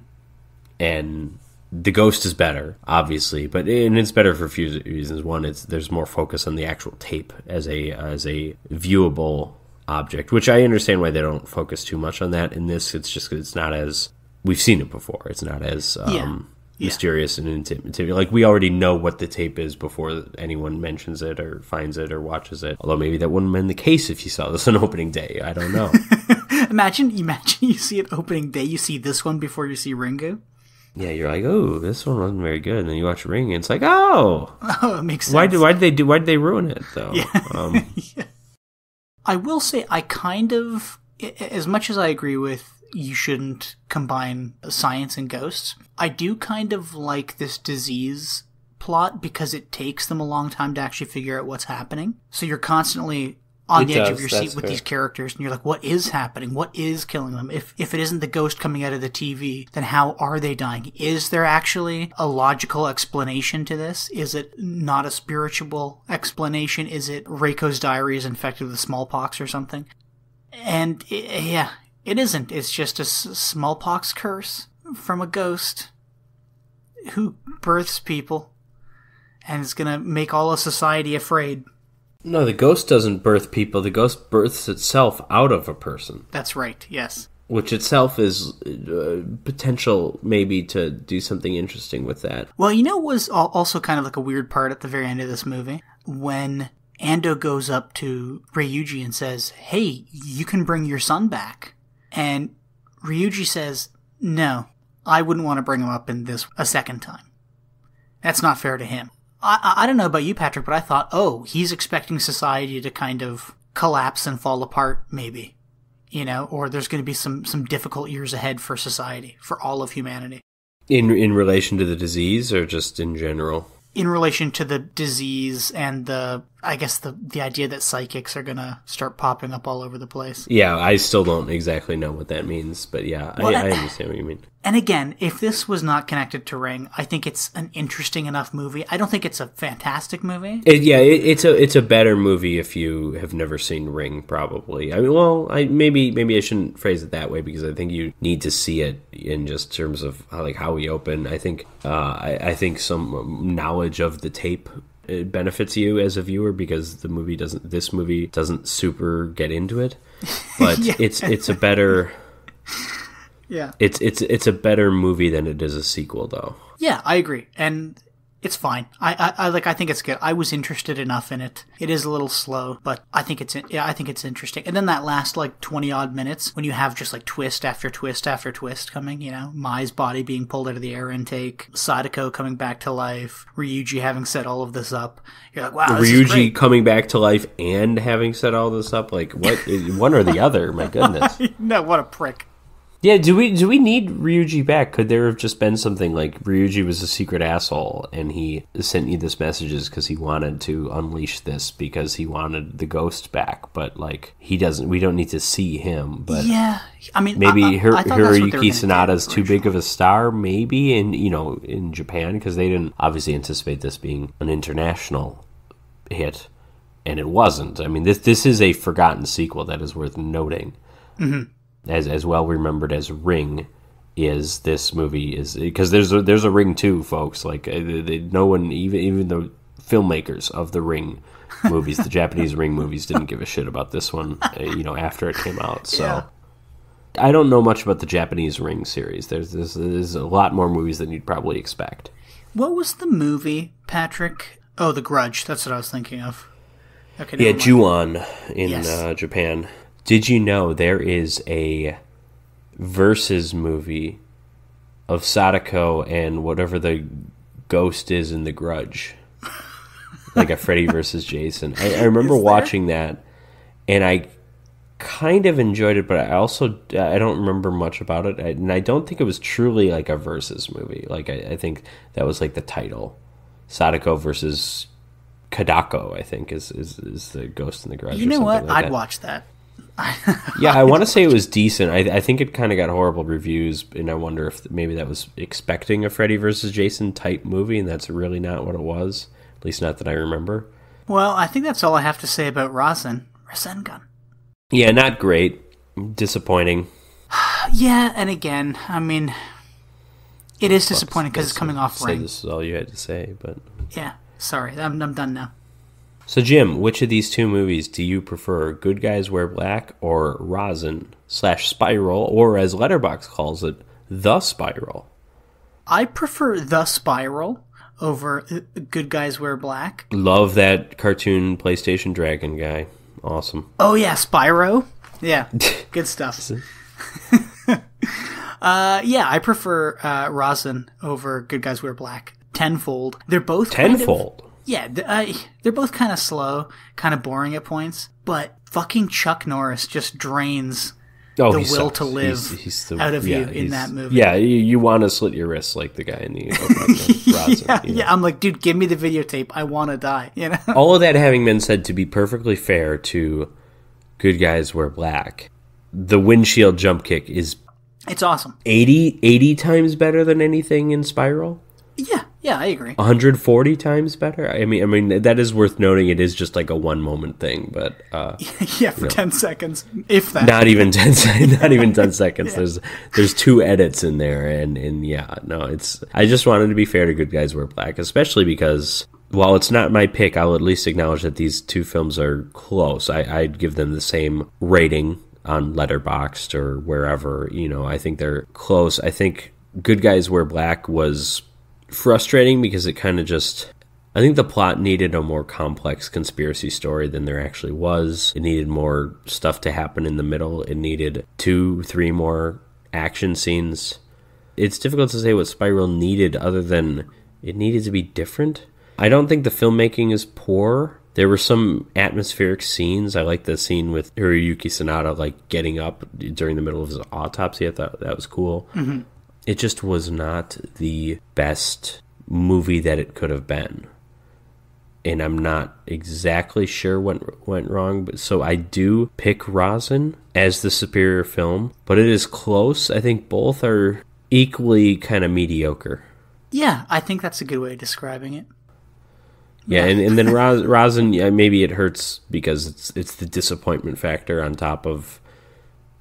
And the ghost is better, obviously, and it's better for a few reasons. One, there's more focus on the actual tape as a viewable object, which I understand why they don't focus too much on that. In this, it's not as, we've seen it before. It's not as mysterious and intimidating. Like we already know what the tape is before anyone mentions it or finds it or watches it. Although maybe that wouldn't have been the case if you saw this on opening day. I don't know. Imagine you see it opening day. You see this one before you see Ringu. Yeah, you're like, oh, this one wasn't very good, and then you watch Ring, and it's like, oh, it makes sense. Why did they ruin it though? Yeah. Yeah. I will say, I kind of, as much as I agree with you shouldn't combine science and ghosts, I do kind of like this disease plot because it takes them a long time to actually figure out what's happening. So you're constantly on the edge of your seat with these characters, and you're like, what is happening? What is killing them? If it isn't the ghost coming out of the TV, then how are they dying? Is there actually a logical explanation to this? Is it not a spiritual explanation? Is it Reiko's diary is infected with smallpox or something? And it isn't. It's just a smallpox curse from a ghost. who births people and is going to make all of society afraid. No, the ghost doesn't birth people. The ghost births itself out of a person. That's right, yes. Which itself is potential maybe to do something interesting with that. Well, you know what was also kind of like a weird part at the very end of this movie? When Ando goes up to Ryuji and says, hey, you can bring your son back. And Ryuji says, no, I wouldn't want to bring him up in this a second time. That's not fair to him. I don't know about you, Patrick, but I thought, oh, he's expecting society to kind of collapse and fall apart, maybe. You know, or there's going to be some difficult years ahead for society, for all of humanity. In relation to the disease or just in general? In relation to the disease and the idea that psychics are going to start popping up all over the place. Yeah, I still don't exactly know what that means, but yeah, well, I understand what you mean. And again, if this was not connected to Ring, I think it's an interesting enough movie. I don't think it's a fantastic movie. It's a better movie if you have never seen Ring, probably. I mean, well, maybe I shouldn't phrase it that way because I think you need to see it in just terms of how we open. I think I think some knowledge of the tape it benefits you as a viewer because this movie doesn't super get into it, but yeah. it's a better. Yeah, it's a better movie than it is a sequel, though. Yeah, I agree, and it's fine. I think it's good. I was interested enough in it. It is a little slow, but I think it's interesting. And then that last 20 odd minutes when you have just twist after twist after twist coming. You know, Mai's body being pulled out of the air intake, Sadako coming back to life, Ryuji having set all of this up. You're like, wow, this is great. Coming back to life and having set all this up. Like what? One or the other? My goodness. No, what a prick. Yeah, do we need Ryuji back? Could there have just been something like Ryuji was a secret asshole and he sent you this messages because he wanted to unleash this because he wanted the ghost back, but he doesn't. We don't need to see him. But yeah, I mean, maybe Hiroyuki Sanada's too big of a star. Maybe in Japan because they didn't obviously anticipate this being an international hit, and it wasn't. I mean, this is a forgotten sequel that is worth noting. Mm-hmm. As well remembered as Ring is this movie is because there's a Ring 2, folks. No one, even the filmmakers of the Ring movies, the Japanese Ring movies, didn't give a shit about this one. After it came out. So yeah. I don't know much about the Japanese Ring series. There's a lot more movies than you'd probably expect. What was the movie, Patrick? Oh, The Grudge. That's what I was thinking of. Okay. Yeah, Ju-on in Japan. Did you know there is a versus movie of Sadako and whatever the ghost is in The Grudge? Like a Freddy versus Jason. I remember watching that, and I kind of enjoyed it, but I don't remember much about it, and I don't think it was truly like a versus movie. I think that was the title. Sadako versus Kadako, I think, is the ghost in The Grudge. You know what? I'd watch that. Yeah, I want to say it was decent. I think it kind of got horrible reviews, and I wonder if maybe that was expecting a Freddy versus Jason type movie, and that's really not what it was. At least not that I remember. Well, I think that's all I have to say about Rasen. Rasengan. Yeah, not great. Disappointing. Yeah, and again, I mean, it is disappointing because it's coming off Ring. This is all you had to say, but... Yeah, sorry. I'm done now. So, Jim, which of these two movies do you prefer? Good Guys Wear Black or Rasen/Spiral, or as Letterboxd calls it, The Spiral? I prefer The Spiral over Good Guys Wear Black. Love that cartoon PlayStation Dragon guy. Awesome. Oh, yeah, Spyro. Yeah, good stuff. I prefer Rasen over Good Guys Wear Black. Tenfold. They're both Tenfold? Yeah, they're both kind of slow, kind of boring at points, but fucking Chuck Norris just drains the will to live out of you in that movie. Yeah, you want to slit your wrists like the guy in the Rasen, yeah, I'm like, dude, give me the videotape. I want to die. All of that having been said, to be perfectly fair to Good Guys Wear Black, the windshield jump kick is... It's awesome. 80 times better than anything in Spiral? Yeah, Yeah, I agree. 140 times better. I mean that is worth noting. It is just like a one moment thing, but yeah, for 10 seconds, if that. Not even 10 seconds. Not even 10 seconds. Yeah. There's 2 edits in there, and yeah, no, it's. I just wanted to be fair to Good Guys Wear Black, especially because while it's not my pick, I'll at least acknowledge that these 2 films are close. I'd give them the same rating on Letterboxd or wherever. I think they're close. I think Good Guys Wear Black was frustrating because it kind of just, I think the plot needed a more complex conspiracy story than there actually was. It needed more stuff to happen in the middle. It needed 2-3 more action scenes. It's difficult to say what Spiral needed other than it needed to be different. I don't think the filmmaking is poor. There were some atmospheric scenes. I like the scene with Hiroyuki Sanada like getting up during the middle of his autopsy. I thought that was cool. Mm-hmm. It just was not the best movie that it could have been. And I'm not exactly sure what went wrong. But so I do pick Rasen as the superior film. But it is close. I think both are equally kind of mediocre. Yeah, I think that's a good way of describing it. Yeah, and then Rasen, yeah, maybe it hurts because it's the disappointment factor on top of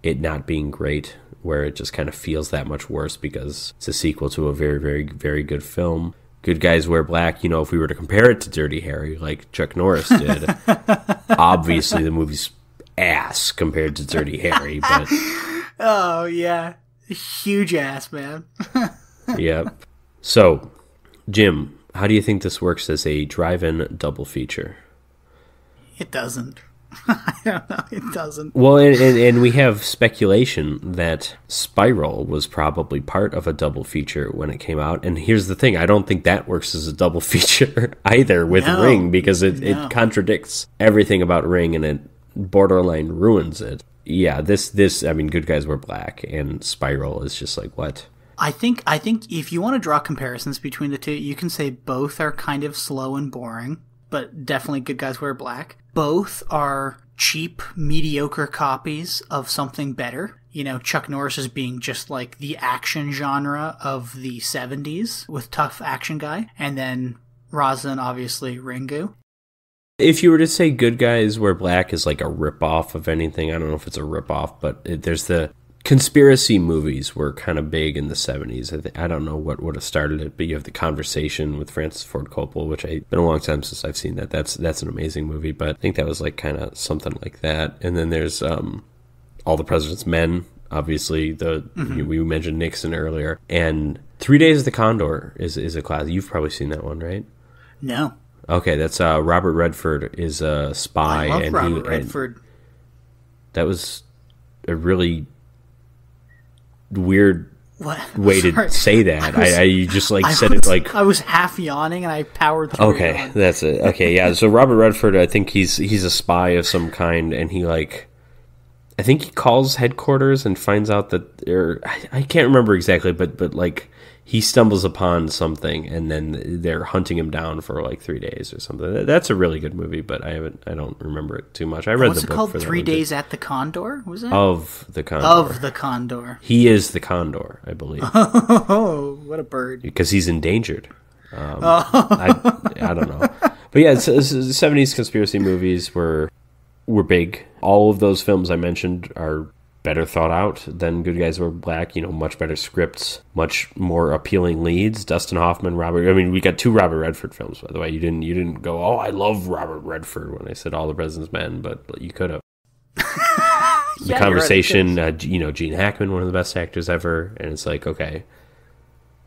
it not being great, where it just kind of feels that much worse because it's a sequel to a very, very, very good film. Good Guys Wear Black, if we were to compare it to Dirty Harry, like Chuck Norris did, obviously the movie's ass compared to Dirty Harry, but... Oh, yeah. Huge ass, man. Yep. So, Jim, how do you think this works as a drive-in double feature? It doesn't. I don't know. It doesn't. Well, and we have speculation that Spiral was probably part of a double feature when it came out. And here's the thing. I don't think that works as a double feature either with Ring because it contradicts everything about Ring and it borderline ruins it. Yeah, this Good Guys Wear Black and Spiral is just like, what? I think if you want to draw comparisons between the two, you can say both are kind of slow and boring, but definitely Good Guys Wear Black. Both are cheap, mediocre copies of something better. Chuck Norris is being just like the action genre of the 70s with tough action guy. And then Rasen, obviously, Ringu. If you were to say Good Guys Wear Black is like a ripoff of anything, I don't know if it's a ripoff, but there's the... Conspiracy movies were kind of big in the 70s. I don't know what would have started it, but you have The Conversation with Francis Ford Coppola, which it's been a long time since I've seen that. That's an amazing movie, but I think that was like kind of something like that. And then there's All the President's Men, obviously. We mentioned Nixon earlier. And 3 Days of the Condor is a classic. You've probably seen that one, right? No. Okay, that's Robert Redford is a spy. I love Robert Redford. That was a really... weird way to say that. You just said it like I was half yawning and I powered through. Okay, that's it. Okay, yeah. So Robert Redford, I think he's a spy of some kind, and I think he calls headquarters and finds out that I can't remember exactly, but like he stumbles upon something and then they're hunting him down for like 3 days or something. That's a really good movie, but I don't remember it too much. I read the book. What's it called? For 3 Days at the Condor? Was it? Of the Condor. Of the Condor. He is the Condor, I believe. Oh, what a bird! Because he's endangered. I don't know, but yeah, the 70s conspiracy movies were big. All of those films I mentioned are better thought out than Good Guys Wear Black. Much better scripts, much more appealing leads. Dustin Hoffman, we got 2 Robert Redford films, by the way. You didn't go, oh, I love Robert Redford when I said All the President's Men, but you could have. The Conversation, right, Gene Hackman, one of the best actors ever, and it's like, okay,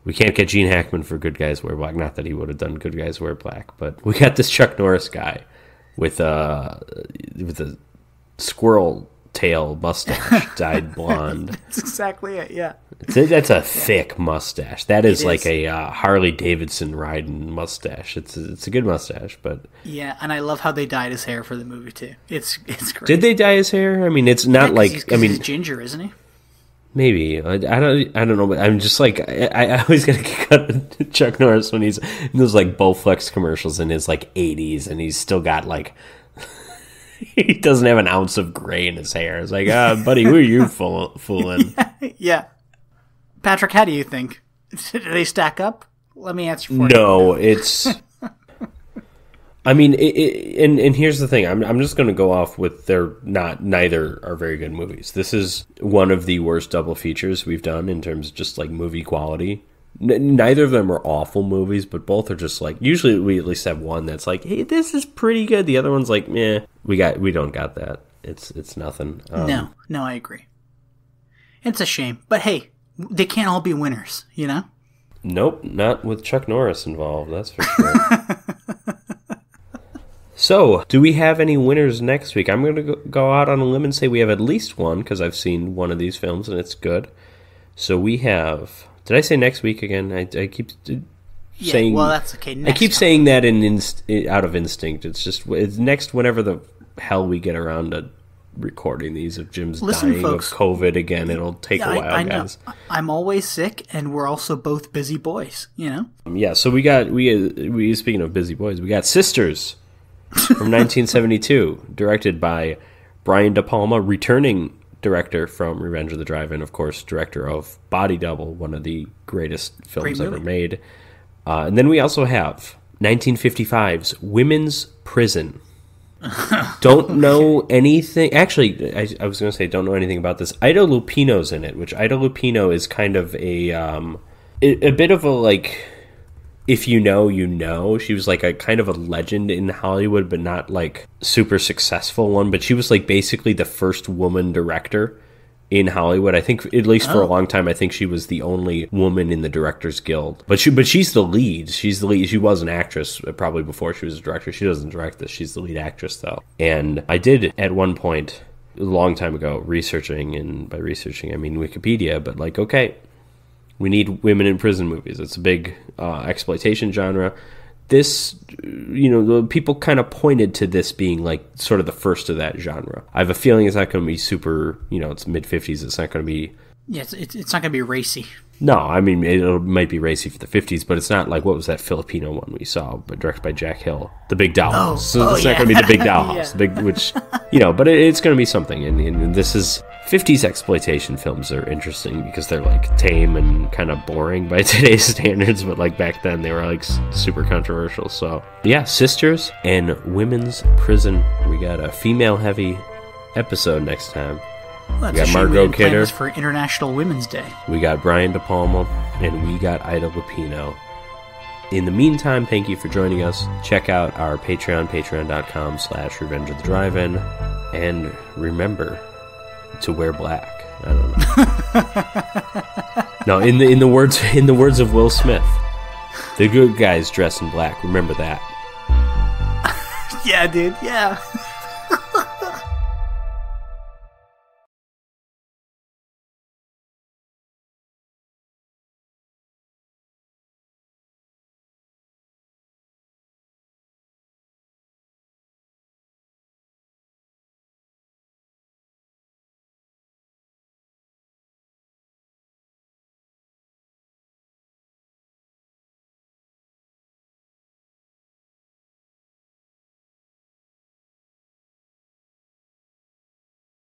we can't get Gene Hackman for Good Guys Wear Black. Not that he would have done Good Guys Wear Black, but we got this Chuck Norris guy with a squirrel tail mustache, dyed blonde. That's exactly it, yeah. That's a thick mustache. That is like a Harley Davidson riding mustache. It's a good mustache, but... Yeah, and I love how they dyed his hair for the movie, too. It's great. Did they dye his hair? It's not he's ginger, isn't he? Maybe. I don't know, but I'm just like... I always get a kick out of Chuck Norris when he's in those like Bowflex commercials in his like 80s, and he's still got like... He doesn't have an ounce of gray in his hair. It's like, buddy, who are you fooling? Yeah. Patrick, how do you think? Do they stack up? Let me answer for you. No, it's... I mean, and here's the thing. I'm just going to go off with neither are very good movies. This is one of the worst double features we've done in terms of just like movie quality. Neither of them are awful movies, but both are just like, usually we at least have one that's like, hey, this is pretty good. The other one's like, meh, we don't got that. It's nothing. No, I agree. It's a shame, but hey, they can't all be winners, you know? Nope, not with Chuck Norris involved, that's for sure. So, do we have any winners next week? I'm going to go out on a limb and say we have at least one, because I've seen one of these films and it's good. So we have... Did I say next week again? I keep saying... well, that's okay. I keep saying that out of instinct. It's next whenever the hell we get around to recording these. If Jim's dying folks, of COVID again, it'll take a while, I know. guys. I'm always sick, and we're also both busy boys, you know? Yeah, so we speaking of busy boys, we got Sisters from 1972, directed by Brian De Palma, returning director from Revenge of the Drive-In, of course, director of Body Double, one of the greatest films ever made. And then we also have 1955's Women's Prison. Don't know anything. Actually, I was going to say don't know anything about this. Ida Lupino's in it, which Ida Lupino is kind of a bit of a, like, if you know, you know. She was like a kind of a legend in Hollywood, but not like super successful one. But she was like basically the first woman director in Hollywood. I think, at least for a long time, I think she was the only woman in the Directors Guild. But she's the lead. She's the lead. She was an actress probably before she was a director. She doesn't direct this. She's the lead actress, though. And I did, at one point, a long time ago, researching, and by researching I mean Wikipedia, but like, okay, we need women in prison movies. It's a big exploitation genre. This, people kind of pointed to this being like sort of the first of that genre. I have a feeling it's not going to be super, it's mid-50s. It's not going to be... Yeah, it's not going to be racy. No, I mean, it might be racy for the 50s, but it's not like, what was that Filipino one we saw, but directed by Jack Hill? The Big Dollhouse. So it's not going to be the Big Dollhouse. Yeah. But it's going to be something. And this is... 50s exploitation films are interesting because they're like tame and kind of boring by today's standards, but like back then they were like super controversial. So yeah, Sisters and Women's Prison. We got a female-heavy episode next time. Well, we got Margot Kidder for International Women's Day. We got Brian De Palma, and we got Ida Lupino. In the meantime, thank you for joining us. Check out our Patreon, patreon.com/Revenge of the Drive-In, and remember to wear black. I don't know. No, in the words of Will Smith, the good guys dress in black. Remember that. Yeah, dude. Yeah.